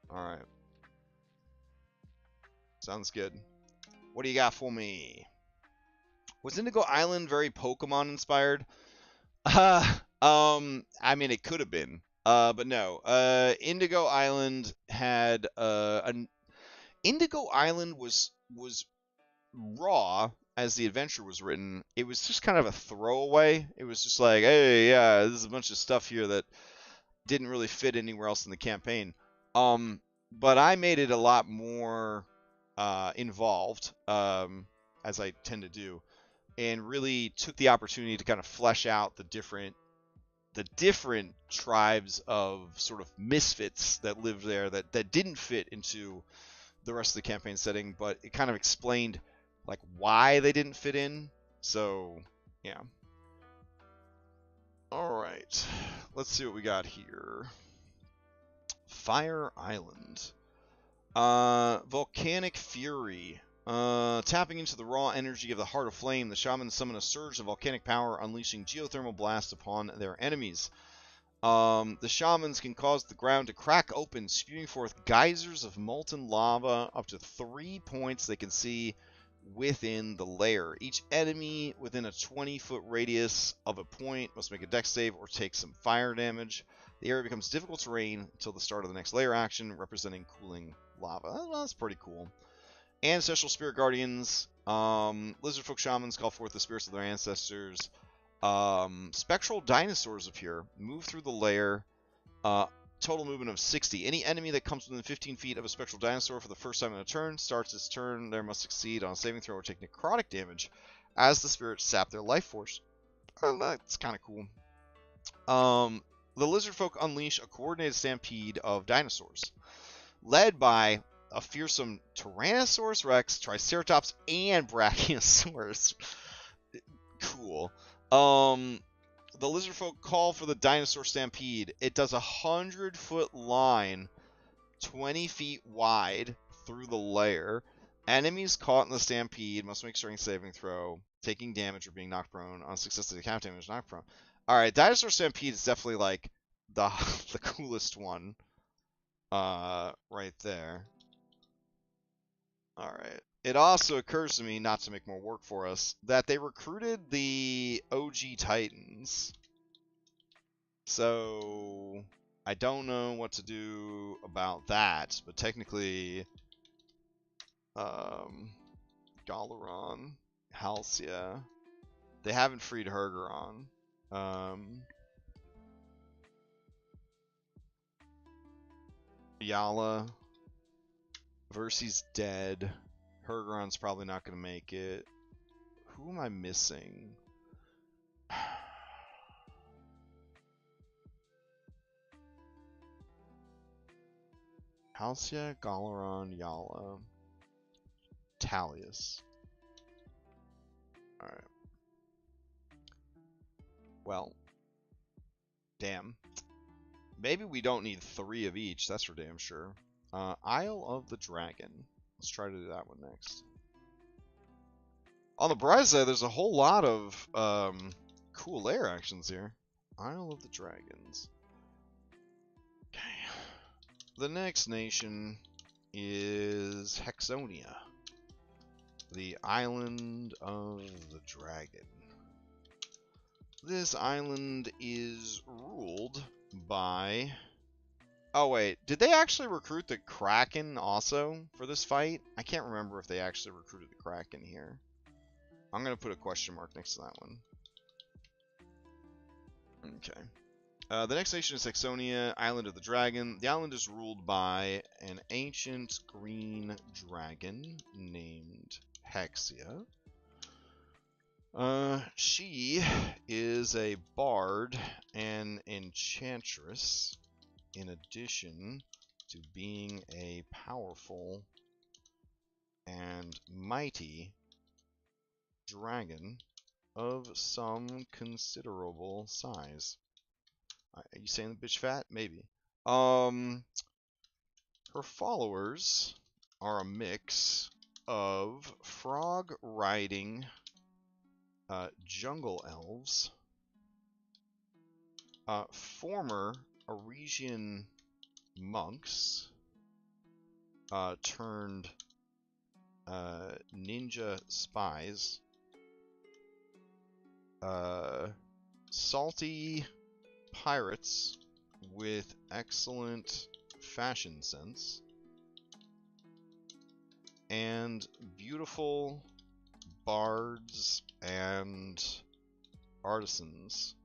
Alright. Sounds good. What do you got for me? Was Indigo Island very Pokemon inspired? I mean, it could have been. But no. Indigo Island had Indigo Island was raw as the adventure was written. It was just kind of a throwaway. It was just like, hey, yeah, there's a bunch of stuff here that didn't really fit anywhere else in the campaign. But I made it a lot more involved, as I tend to do, and really took the opportunity to kind of flesh out the different tribes of sort of misfits that lived there that didn't fit into the rest of the campaign setting, but it kind of explained like why they didn't fit in. So yeah. All right, let's see what we got here. Fire Island. Volcanic Fury. Tapping into the raw energy of the Heart of Flame, the shamans summon a surge of volcanic power, unleashing geothermal blasts upon their enemies. The shamans can cause the ground to crack open, spewing forth geysers of molten lava up to 3 points they can see within the lair. Each enemy within a 20-foot radius of a point must make a dex save or take some fire damage. The area becomes difficult terrain until the start of the next lair action, representing cooling lava. Well, that's pretty cool. Ancestral Spirit Guardians. Lizardfolk Shamans call forth the spirits of their ancestors. Spectral Dinosaurs appear. Move through the lair. Total movement of 60. Any enemy that comes within 15 feet of a Spectral Dinosaur for the first time in a turn starts its turn. There must succeed on a saving throw or take necrotic damage as the spirits sap their life force. That's kind of cool. The Lizardfolk unleash a coordinated stampede of dinosaurs, led by a fearsome Tyrannosaurus Rex, Triceratops, and Brachiosaurus. Cool. The Lizardfolk call for the Dinosaur Stampede. It does a 100-foot line, 20 feet wide, through the lair. Enemies caught in the stampede must make a strength saving throw, taking damage or being knocked prone. On success to count damage, knocked prone. Alright, Dinosaur Stampede is definitely like the coolest one. Right there. Alright. It also occurs to me, not to make more work for us, that they recruited the OG Titans. So I don't know what to do about that, but technically Galaron, Halcyon. They haven't freed Hergeron. Yala. Versi's dead. Hergeron's probably not going to make it. Who am I missing? Halcyon, Galaron, Yala. Talius. Alright. Well. Damn. Maybe we don't need 3 of each, that's for damn sure. Isle of the Dragon. Let's try to do that one next. On the bright side, there's a whole lot of cool layer actions here. Isle of the Dragons. Okay. The next nation is Hexonia, the Island of the Dragon. This island is ruled by... Oh wait, did they actually recruit the Kraken also for this fight? I can't remember if they actually recruited the Kraken here. I'm going to put a question mark next to that one. Okay. The next nation is Hexonia, Island of the Dragon. The island is ruled by an ancient green dragon named Hexia. She is a bard and enchantress, in addition to being a powerful and mighty dragon of some considerable size. Are you saying the bitch fat? Maybe. Her followers are a mix of frog-riding jungle elves, former Arisian monks turned ninja spies, salty pirates with excellent fashion sense, and beautiful bards and artisans.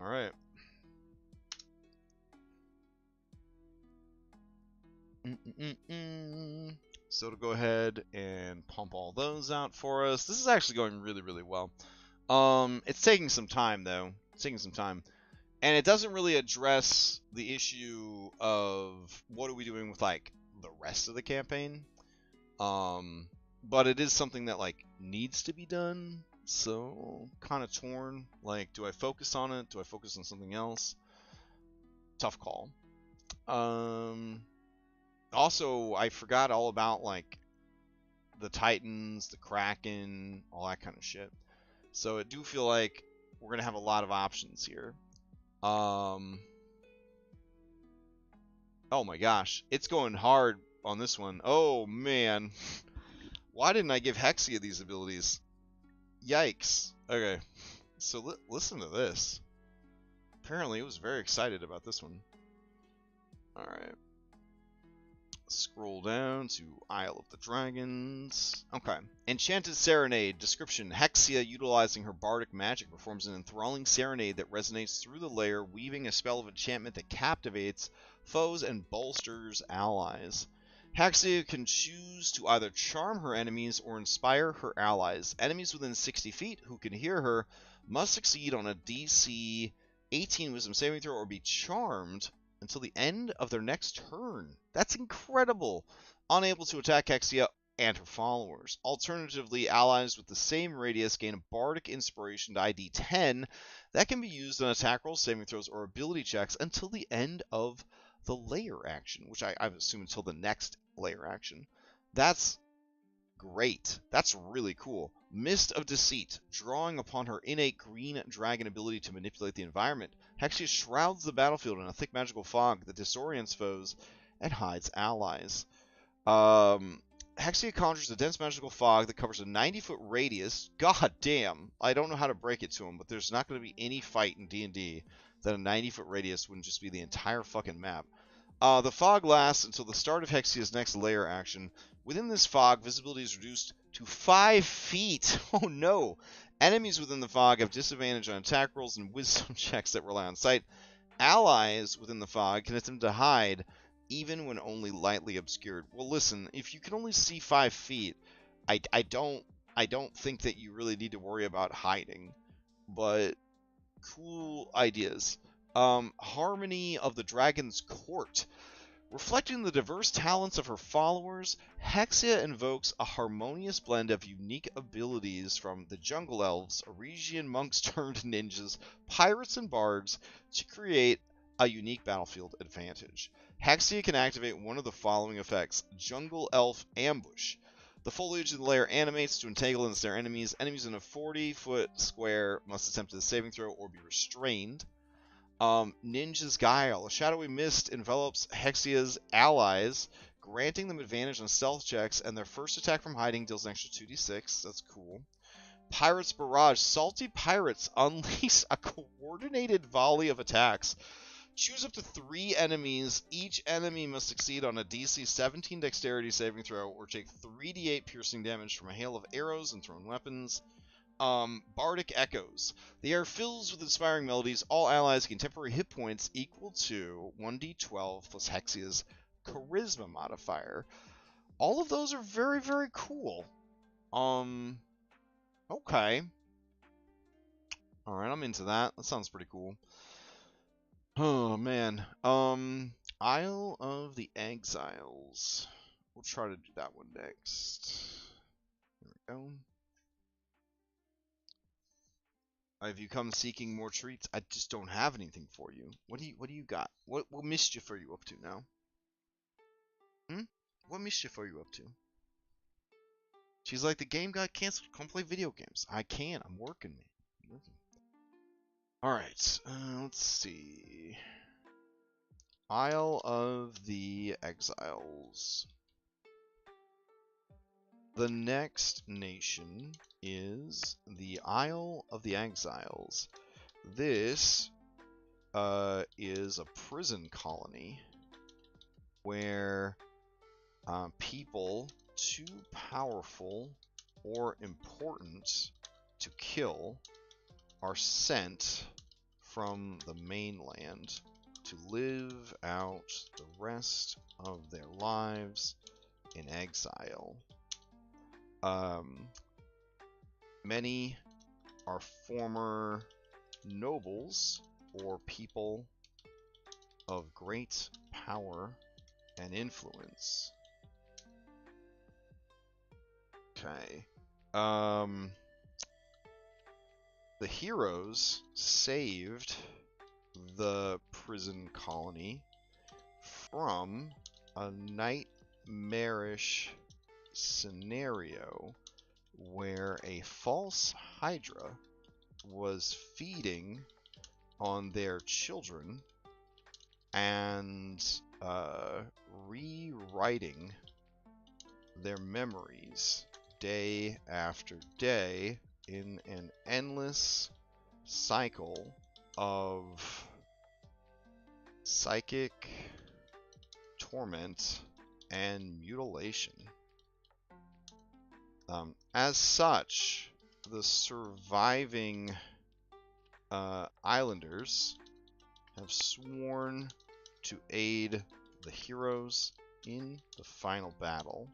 All right. So to go ahead and pump all those out for us. This is actually going really, really well. It's taking some time though. It's taking some time. And it doesn't really address the issue of what are we doing with like the rest of the campaign. But it is something that like needs to be done. So kind of torn. Like, do I focus on it? Do I focus on something else? Tough call. Also, I forgot all about like the Titans, the Kraken, all that kind of shit. So I do feel like we're gonna have a lot of options here. Oh my gosh, it's going hard on this one. Oh man, why didn't I give Hexia these abilities? Yikes. Okay, so listen to this. Apparently, it was very excited about this one. All right. Scroll down to Isle of the Dragons. Okay. Enchanted Serenade. Description. Hexia, utilizing her bardic magic, performs an enthralling serenade that resonates through the layer, weaving a spell of enchantment that captivates foes and bolsters allies. Hexia can choose to either charm her enemies or inspire her allies. Enemies within 60 feet who can hear her must succeed on a DC 18 Wisdom saving throw or be charmed until the end of their next turn. That's incredible. Unable to attack Hexia and her followers. Alternatively, allies with the same radius gain a bardic inspiration to ID 10 that can be used on attack rolls, saving throws, or ability checks until the end of the layer action, which I assume until the next layer action. That's great. That's really cool. Mist of Deceit, drawing upon her innate green dragon ability to manipulate the environment. Hexia shrouds the battlefield in a thick magical fog that disorients foes and hides allies. Hexia conjures a dense magical fog that covers a 90-foot radius. God damn. I don't know how to break it to him, but there's not going to be any fight in D&D that a 90-foot radius wouldn't just be the entire fucking map. The fog lasts until the start of Hexia's next layer action. Within this fog, visibility is reduced to 5 feet. Oh no! Enemies within the fog have disadvantage on attack rolls and wisdom checks that rely on sight. Allies within the fog can attempt to hide, even when only lightly obscured. Well, listen, if you can only see 5 feet, I don't think that you really need to worry about hiding. But cool ideas. Harmony of the Dragon's Court. Reflecting the diverse talents of her followers, Hexia invokes a harmonious blend of unique abilities from the Jungle Elves, Arisian monks turned ninjas, pirates, and bards to create a unique battlefield advantage. Hexia can activate one of the following effects: Jungle Elf Ambush. The foliage of the layer animates to entangle and ensnare enemies. Enemies in a 40-foot square must attempt a saving throw or be restrained. Ninja's Guile. A shadowy mist envelops Hexia's allies, granting them advantage on stealth checks, and their first attack from hiding deals an extra 2d6. That's cool. Pirate's Barrage. Salty pirates unleash a coordinated volley of attacks. Choose up to 3 enemies. Each enemy must succeed on a DC 17 dexterity saving throw or take 3d8 piercing damage from a hail of arrows and thrown weapons. Bardic Echoes. The air fills with inspiring melodies. All allies gain temporary hit points equal to 1d12 plus Hexia's Charisma modifier. All of those are very, very cool. Okay. Alright, I'm into that. That sounds pretty cool. Oh, man. Isle of the Exiles. We'll try to do that one next. There we go. Have you come seeking more treats? I just don't have anything for you. What do you got? What mischief are you up to now? What mischief are you up to? She's like, the game got canceled. Come play video games. I can't. I'm working, man. Alright, let's see. Isle of the Exiles. The next nation is the Isle of the Exiles. This is a prison colony where people too powerful or important to kill are sent from the mainland to live out the rest of their lives in exile. Many are former nobles or people of great power and influence. Okay. The heroes saved the prison colony from a nightmarish scenario where a false Hydra was feeding on their children and rewriting their memories day after day in an endless cycle of psychic torment and mutilation. As such, the surviving islanders have sworn to aid the heroes in the final battle.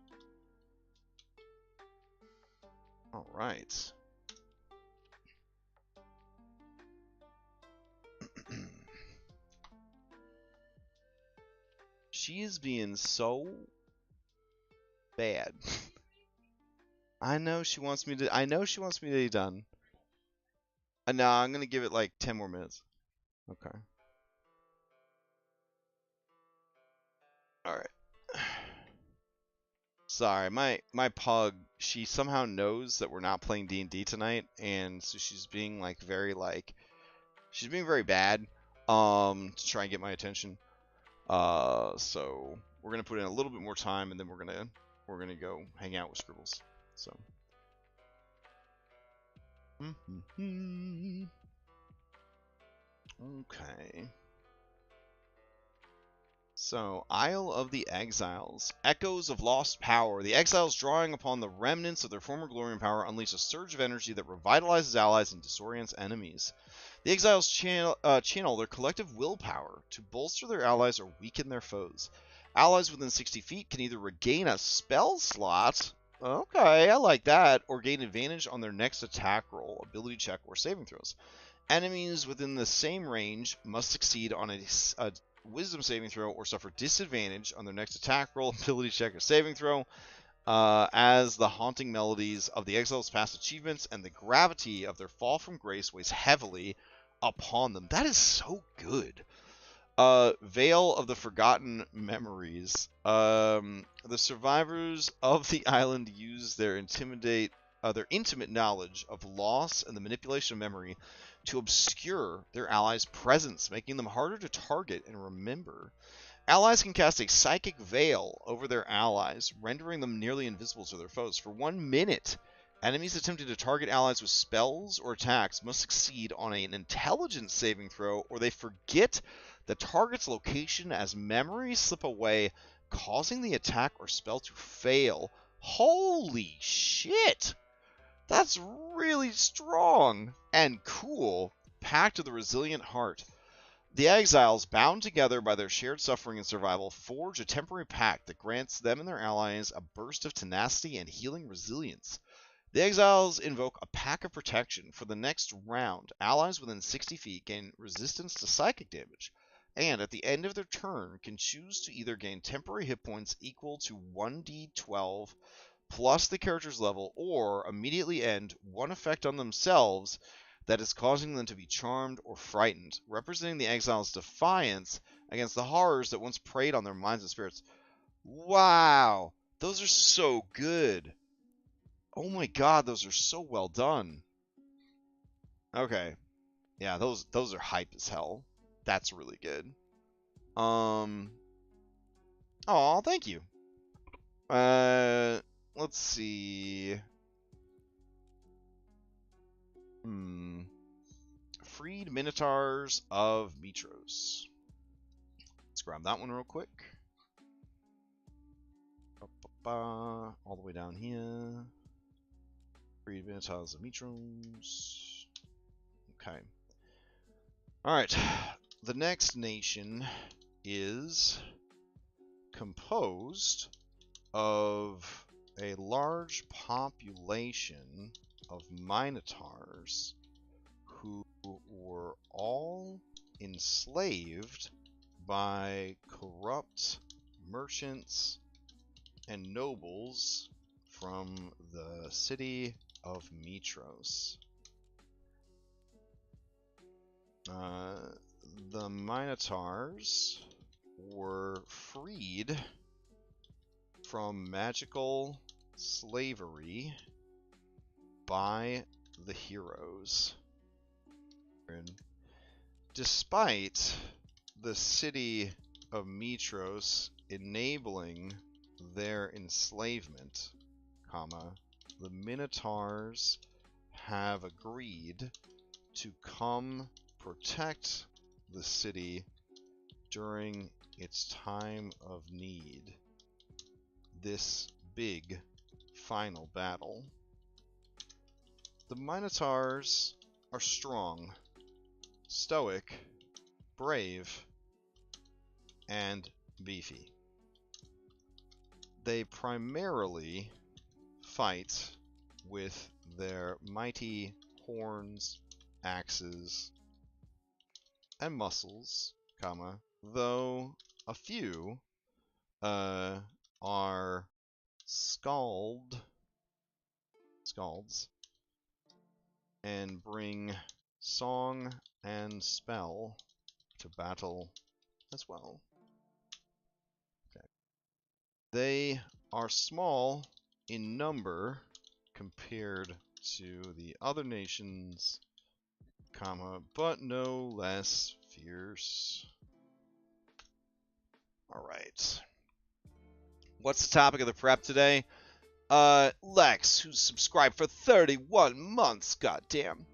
All right. She is being so bad. I know she wants me to be done. No, I'm gonna give it like 10 more minutes. Okay. Alright. Sorry, my pug, she somehow knows that we're not playing D&D tonight, and so she's being very bad to try and get my attention. So we're gonna put in a little bit more time, and then we're gonna go hang out with Scribbles. So okay. So, Isle of the Exiles. Echoes of lost power. The exiles, drawing upon the remnants of their former glory and power, unleash a surge of energy that revitalizes allies and disorients enemies. The exiles channel their collective willpower to bolster their allies or weaken their foes. Allies within 60 feet can either regain a spell slot, okay, I like that, or gain advantage on their next attack roll, ability check, or saving throws. Enemies within the same range must succeed on a wisdom saving throw or suffer disadvantage on their next attack roll, ability check, or saving throw, as the haunting melodies of the exiles' past achievements and the gravity of their fall from grace weighs heavily upon them. That is so good. Veil of the Forgotten Memories. The survivors of the island use their intimate knowledge of loss and the manipulation of memory to obscure their allies' presence, making them harder to target and remember. Allies can cast a psychic veil over their allies, rendering them nearly invisible to their foes. For 1 minute, enemies attempting to target allies with spells or attacks must succeed on an intelligence saving throw, or they forget the target's location as memories slip away, causing the attack or spell to fail. Holy shit! That's really strong and cool. Pact of the Resilient Heart. The exiles, bound together by their shared suffering and survival, forge a temporary pact that grants them and their allies a burst of tenacity and healing resilience. The exiles invoke a pack of protection. For the next round, allies within 60 feet gain resistance to psychic damage, and at the end of their turn can choose to either gain temporary hit points equal to 1d12 plus the character's level, or immediately end one effect on themselves that is causing them to be charmed or frightened, representing the exiles' defiance against the horrors that once preyed on their minds and spirits. Wow! Those are so good! Oh my god, those are so well done. Okay. Yeah, those are hype as hell. That's really good. Oh, thank you. Let's see. Freed Minotaurs of Mitros. Let's grab that one real quick. All the way down here. Freed Minotaurs of Mitros. Okay. Alright. The next nation is composed of a large population of Minotaurs who were all enslaved by corrupt merchants and nobles from the city of Mitros. The Minotaurs were freed from magical slavery by the heroes. Despite the city of Mitros enabling their enslavement, the Minotaurs have agreed to come protect the city during its time of need. This big final battle. The Minotaurs are strong, stoic, brave, and beefy. They primarily fight with their mighty horns, axes, and muscles, though a few are scalds and bring song and spell to battle as well. Okay. They are small in number compared to the other nations, but no less fierce. Alright. What's the topic of the prep today? Lex, who's subscribed for 31 months, goddamn.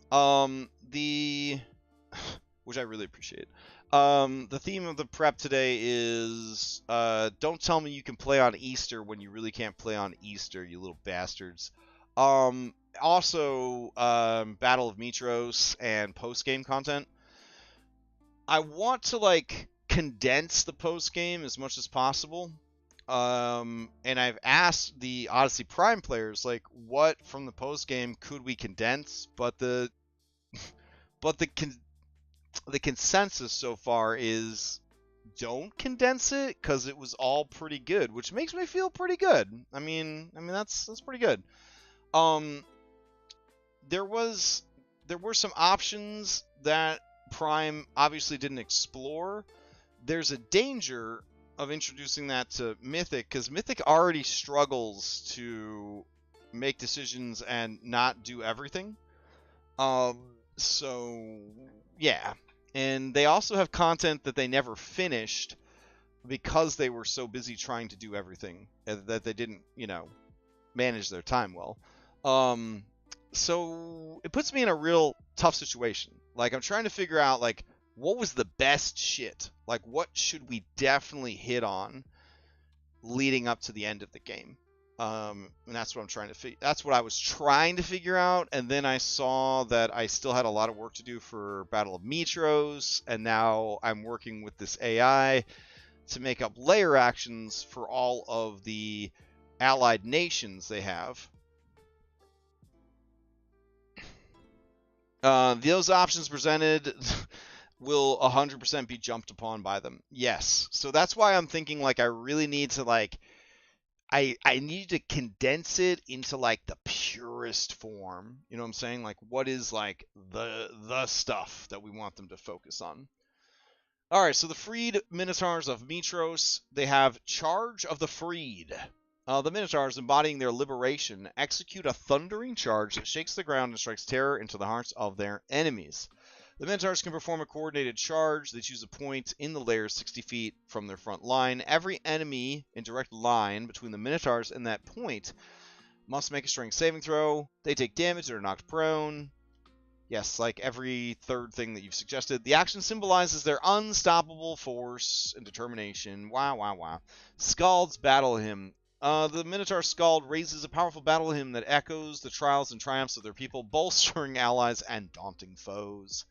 Which I really appreciate. The theme of the prep today is, don't tell me you can play on Easter when you really can't play on Easter, you little bastards. Also, Battle of Mitros and post-game content. I want to, like, condense the post-game as much as possible. And I've asked the Odyssey Prime players, like, what from the post-game could we condense? But the consensus so far is don't condense it, because it was all pretty good, which makes me feel pretty good. I mean that's pretty good. There were some options that Prime obviously didn't explore, there's a danger of introducing that to Mythic, because Mythic already struggles to make decisions and not do everything. So yeah, and they also have content that they never finished because they were so busy trying to do everything that they didn't, manage their time well. So it puts me in a real tough situation. Like, I'm trying to figure out, like, what was the best shit? Like, what should we definitely hit on leading up to the end of the game? And that's what I'm trying to that's what I was trying to figure out, and then I saw that I still had a lot of work to do for Battle of Mitros, and now I'm working with this AI to make up layer actions for all of the allied nations they have. Those options presented will 100% be jumped upon by them. Yes. So that's why I'm thinking, like, I really need to, like, I need to condense it into, like, the purest form. You know what I'm saying? Like, what is, like, the stuff that we want them to focus on? All right, so the freed Minotaurs of Mitros, they have charge of the freed. The Minotaurs, embodying their liberation, execute a thundering charge that shakes the ground and strikes terror into the hearts of their enemies. The Minotaurs can perform a coordinated charge. They choose a point in the layer 60 feet from their front line. Every enemy in direct line between the Minotaurs and that point must make a strength saving throw. They take damage or are knocked prone. Yes, like every third thing that you've suggested. The action symbolizes their unstoppable force and determination. Wow. Scald's Battle Hymn. The Minotaur Scald raises a powerful battle hymn that echoes the trials and triumphs of their people, bolstering allies and daunting foes.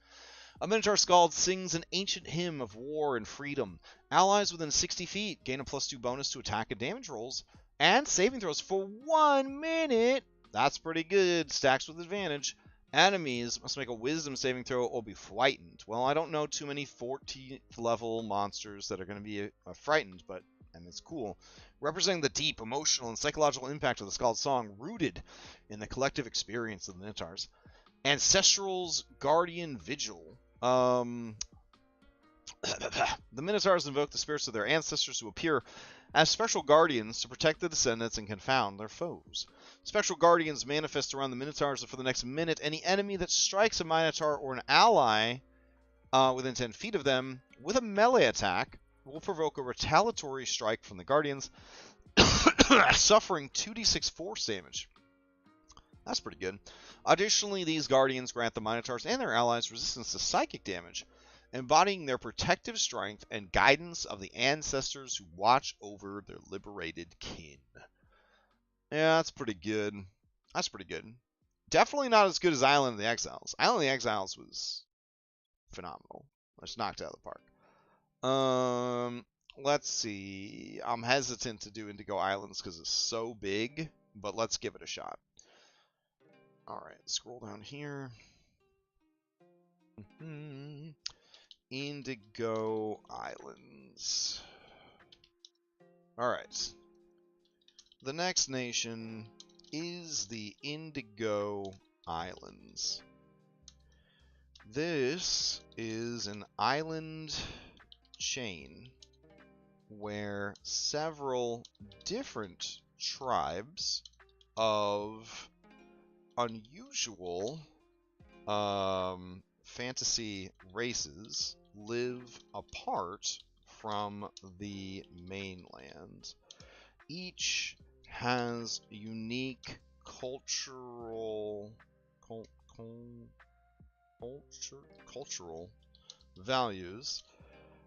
A Minotaur Scald sings an ancient hymn of war and freedom. Allies within 60 feet gain a +2 bonus to attack and damage rolls and saving throws for 1 minute. That's pretty good. Stacks with advantage. Enemies must make a wisdom saving throw or be frightened. Well, I don't know too many 14th level monsters that are going to be frightened, but and it's cool. Representing the deep emotional and psychological impact of the Scald song, rooted in the collective experience of the Minotaurs. Ancestral's Guardian Vigil. The Minotaurs invoke the spirits of their ancestors who appear as spectral guardians to protect the descendants and confound their foes. Spectral guardians manifest around the Minotaurs, and for the next minute, any enemy that strikes a Minotaur or an ally within 10 feet of them with a melee attack will provoke a retaliatory strike from the guardians, suffering 2d6 force damage. That's pretty good. Additionally, these guardians grant the Minotaurs and their allies resistance to psychic damage, embodying their protective strength and guidance of the ancestors who watch over their liberated kin. Yeah, that's pretty good. That's pretty good. Definitely not as good as Island of the Exiles. Island of the Exiles was phenomenal. Just knocked out of the park. Let's see. I'm hesitant to do Indigo Islands because it's so big, but let's give it a shot. All right, scroll down here. Indigo Islands. All right. The next nation is the Indigo Islands. This is an island chain where several different tribes of unusual fantasy races live apart from the mainland. Each has unique cultural values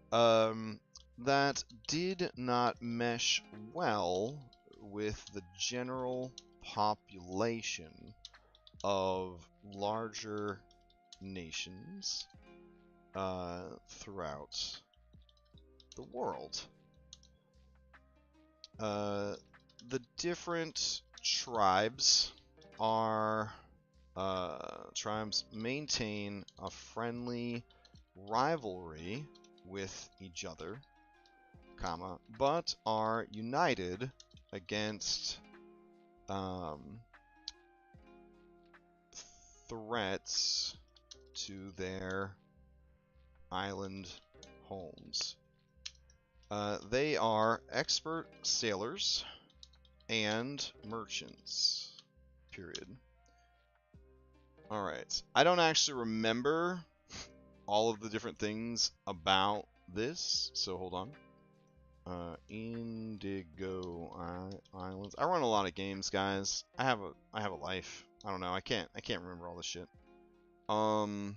that did not mesh well with the general population of larger nations throughout the world. The different tribes are tribes maintain a friendly rivalry with each other, but are united against threats to their island homes. They are expert sailors and merchants. Period. Alright. I don't actually remember all of the different things about this, so hold on. Indigo Islands. I run a lot of games, guys. I have a life. I don't know. I can't remember all this shit. Been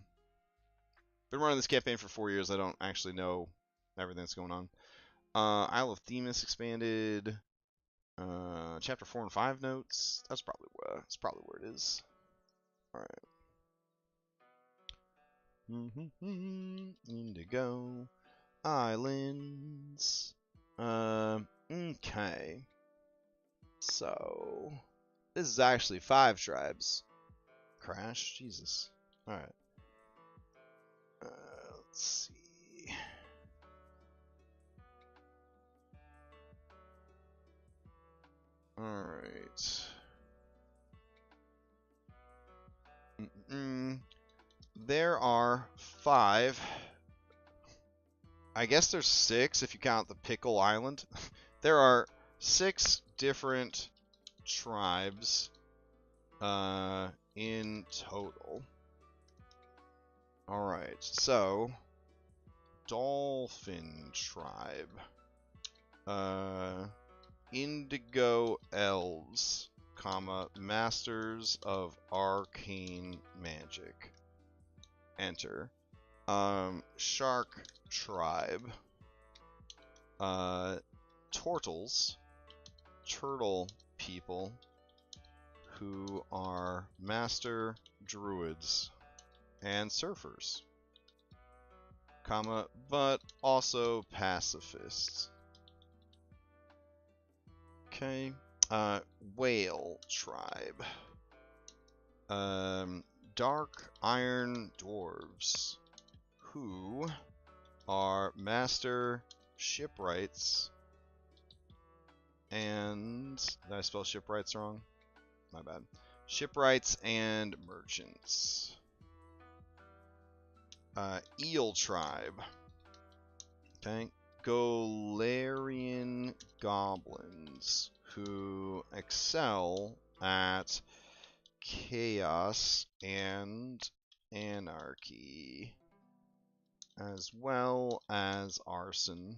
running this campaign for 4 years. I don't actually know everything that's going on. Isle of Themis expanded. Chapter 4 and 5 notes. That's probably where it is. All right. Indigo Islands. Okay. So this is actually 5 tribes. Crash, Jesus. All right. Let's see. All right. There are 5. I guess there's 6 if you count the Pickle Island. There are 6 different tribes in total. Alright, so Dolphin Tribe. Indigo Elves, comma, Masters of Arcane Magic. Enter. Shark Tribe. Turtles. Turtle people who are master druids and surfers, comma, but also pacifists. Okay. Whale Tribe. Dark Iron Dwarves who are master shipwrights and... Did I spell shipwrights wrong? My bad. Shipwrights and merchants. Eel Tribe. Okay. Golarian Goblins who excel at chaos and anarchy, as well as arson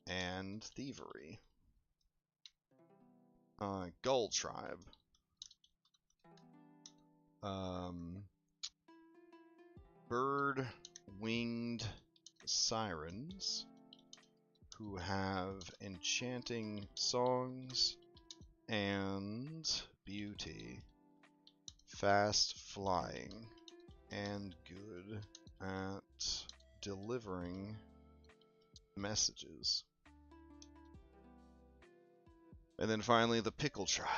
and thievery. Gull Tribe. Bird-winged sirens who have enchanting songs and beauty, fast flying, and good at delivering messages. And then finally, the Pickle Tribe.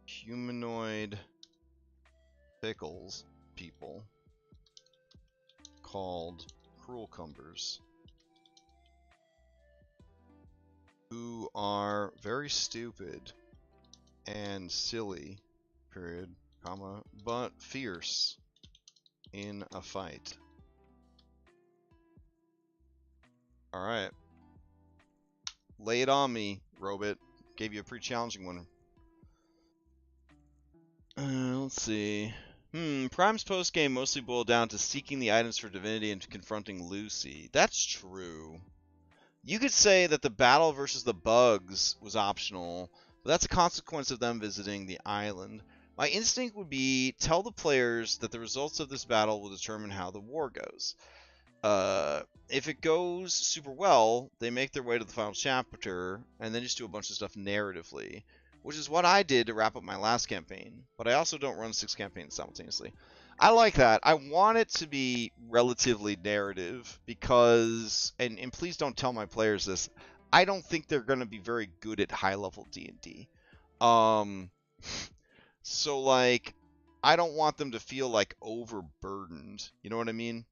Humanoid pickles people called Cruelcumbers who are very stupid and silly, period, comma, but fierce in a fight. Alright. Lay it on me, Robit. Gave you a pretty challenging one. Let's see. Prime's postgame mostly boiled down to seeking the items for divinity and confronting Lucy. That's true. You could say that the battle versus the bugs was optional, but that's a consequence of them visiting the island. My instinct would be tell the players that the results of this battle will determine how the war goes. If it goes super well, they make their way to the final chapter, and then just do a bunch of stuff narratively, which is what I did to wrap up my last campaign, but I also don't run 6 campaigns simultaneously. I like that. I want it to be relatively narrative because, and please don't tell my players this, I don't think they're going to be very good at high-level D&D. So, like, I don't want them to feel, like, overburdened. You know what I mean?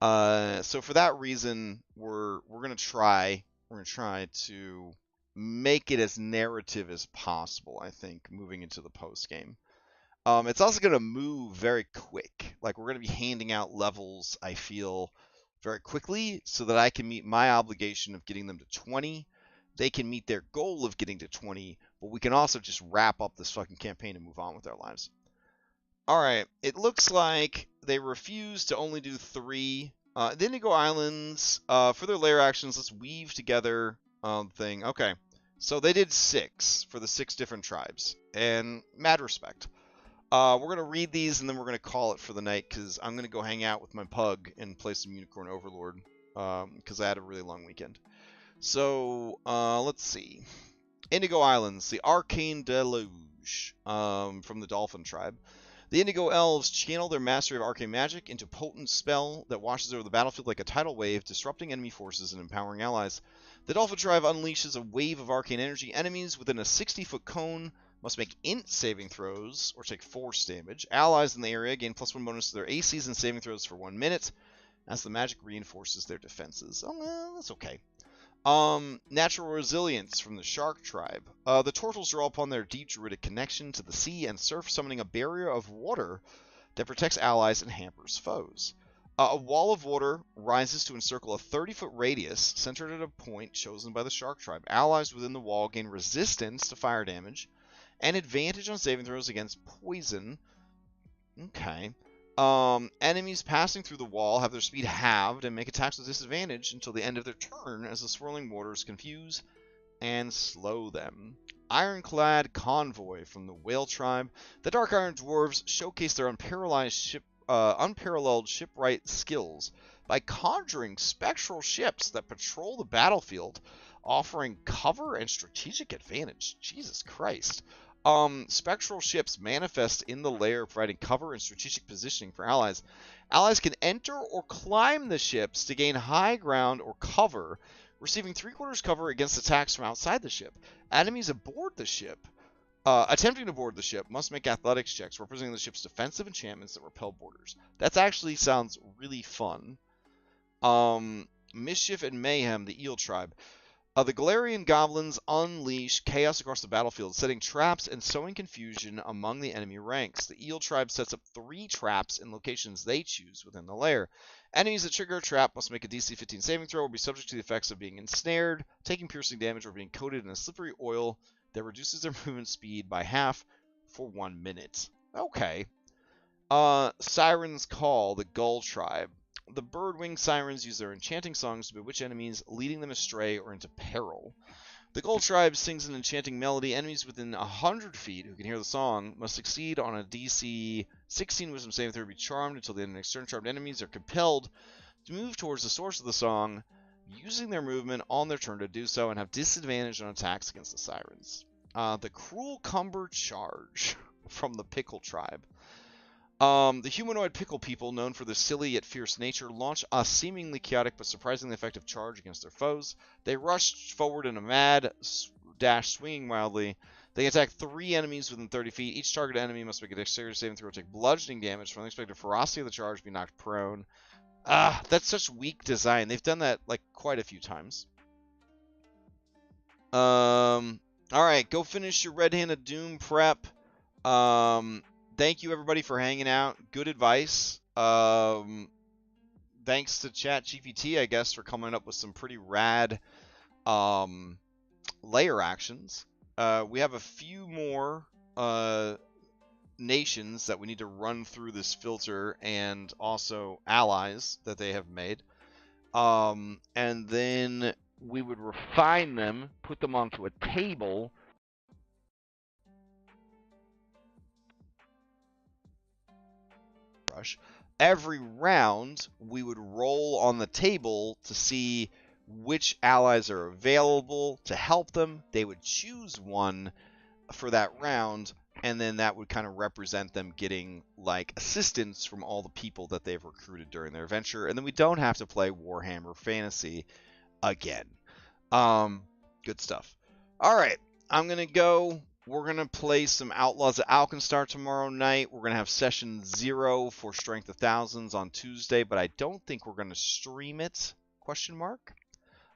So for that reason, we're gonna try to make it as narrative as possible. I think moving into the post game. It's also going to move very quick. Like, we're going to be handing out levels, I feel, very quickly so that I can meet my obligation of getting them to 20. They can meet their goal of getting to 20, but we can also just wrap up this fucking campaign and move on with our lives. All right, it looks like they refuse to only do 3. The Indigo Islands, for their lair actions, let's weave together thing. Okay, so they did 6 for the 6 different tribes, and mad respect. We're going to read these, and then we're going to call it for the night, because I'm going to go hang out with my pug and play some Unicorn Overlord, because I had a really long weekend. So, let's see. Indigo Islands, the Arcane Deluge, from the Dolphin Tribe. The Indigo Elves channel their mastery of arcane magic into a potent spell that washes over the battlefield like a tidal wave, disrupting enemy forces and empowering allies. The Dolphin Tribe unleashes a wave of arcane energy. Enemies within a 60-foot cone must make int saving throws or take force damage. Allies in the area gain +1 bonus to their ACs and saving throws for 1 minute as the magic reinforces their defenses. Oh, well, that's okay. Natural resilience from the Shark Tribe. The Turtles draw upon their deep druidic connection to the sea and surf, summoning a barrier of water that protects allies and hampers foes. A wall of water rises to encircle a 30-foot radius centered at a point chosen by the Shark Tribe. Allies within the wall gain resistance to fire damage and advantage on saving throws against poison. Okay. Enemies passing through the wall have their speed halved and make attacks with disadvantage until the end of their turn as the swirling waters confuse and slow them. Ironclad Convoy from the Whale Tribe. The Dark Iron Dwarves showcase their unparalleled shipwright skills by conjuring spectral ships that patrol the battlefield, offering cover and strategic advantage. Jesus Christ. Spectral ships manifest in the lair, providing cover and strategic positioning for allies. Allies can enter or climb the ships to gain high ground or cover, receiving 3/4 cover against attacks from outside the ship. Enemies aboard the ship, attempting to board the ship, must make athletics checks representing the ship's defensive enchantments that repel boarders. That actually sounds really fun. Mischief and Mayhem, the Eel Tribe. The Galarian Goblins unleash chaos across the battlefield, setting traps and sowing confusion among the enemy ranks. The Eel Tribe sets up 3 traps in locations they choose within the lair. Enemies that trigger a trap must make a DC 15 saving throw or be subject to the effects of being ensnared, taking piercing damage, or being coated in a slippery oil that reduces their movement speed by half for 1 minute. Okay. Siren's Call, the Gull Tribe. The Birdwing Sirens use their enchanting songs to bewitch enemies, leading them astray or into peril. The Gull Tribe sings an enchanting melody. Enemies within 100 feet who can hear the song must succeed on a DC 16 Wisdom saving throw to be charmed until the end of the next turn. Charmed enemies are compelled to move towards the source of the song, using their movement on their turn to do so, and have disadvantage on attacks against the Sirens. The Cruel Cumber Charge from the Pickle Tribe. The humanoid pickle people, known for their silly yet fierce nature, launch a seemingly chaotic but surprisingly effective charge against their foes. They rush forward in a mad dash, swinging wildly. They attack 3 enemies within 30 feet. Each targeted enemy must make a dexterity saving throw or take bludgeoning damage from the unexpected ferocity of the charge, be knocked prone. That's such weak design. They've done that like quite a few times. Alright, go finish your Red-Handed Doom prep. Thank you, everybody, for hanging out. Good advice. Thanks to ChatGPT, I guess, for coming up with some pretty rad layer actions. We have a few more nations that we need to run through this filter, and also allies that they have made. And then we would refine them, put them onto a table. Every round, we would roll on the table to see which allies are available to help them. They would choose one for that round, and then that would kind of represent them getting like assistance from all the people that they've recruited during their adventure, and then we don't have to play Warhammer Fantasy again. Good stuff. All right, I'm gonna go. We're going to play some Outlaws of Alkenstar tomorrow night. We're going to have session 0 for Strength of Thousands on Tuesday, but I don't think we're going to stream it, ?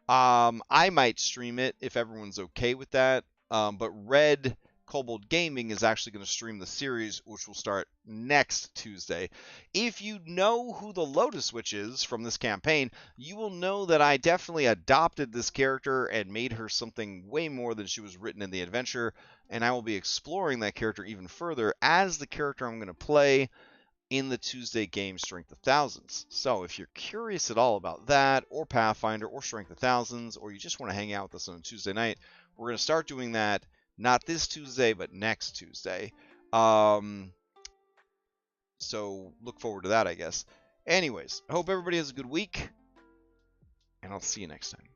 I might stream it if everyone's okay with that. But Red Kobold Gaming is actually going to stream the series, which will start next Tuesday. If you know who the Lotus Witch is from this campaign, you will know that I definitely adopted this character and made her something way more than she was written in the adventure, and I will be exploring that character even further as the character I'm going to play in the Tuesday game Strength of Thousands. So if you're curious at all about that, or Pathfinder, or Strength of Thousands, or you just want to hang out with us on a Tuesday night, we're going to start doing that not this Tuesday, but next Tuesday. So look forward to that, I guess. Anyways, I hope everybody has a good week, and I'll see you next time.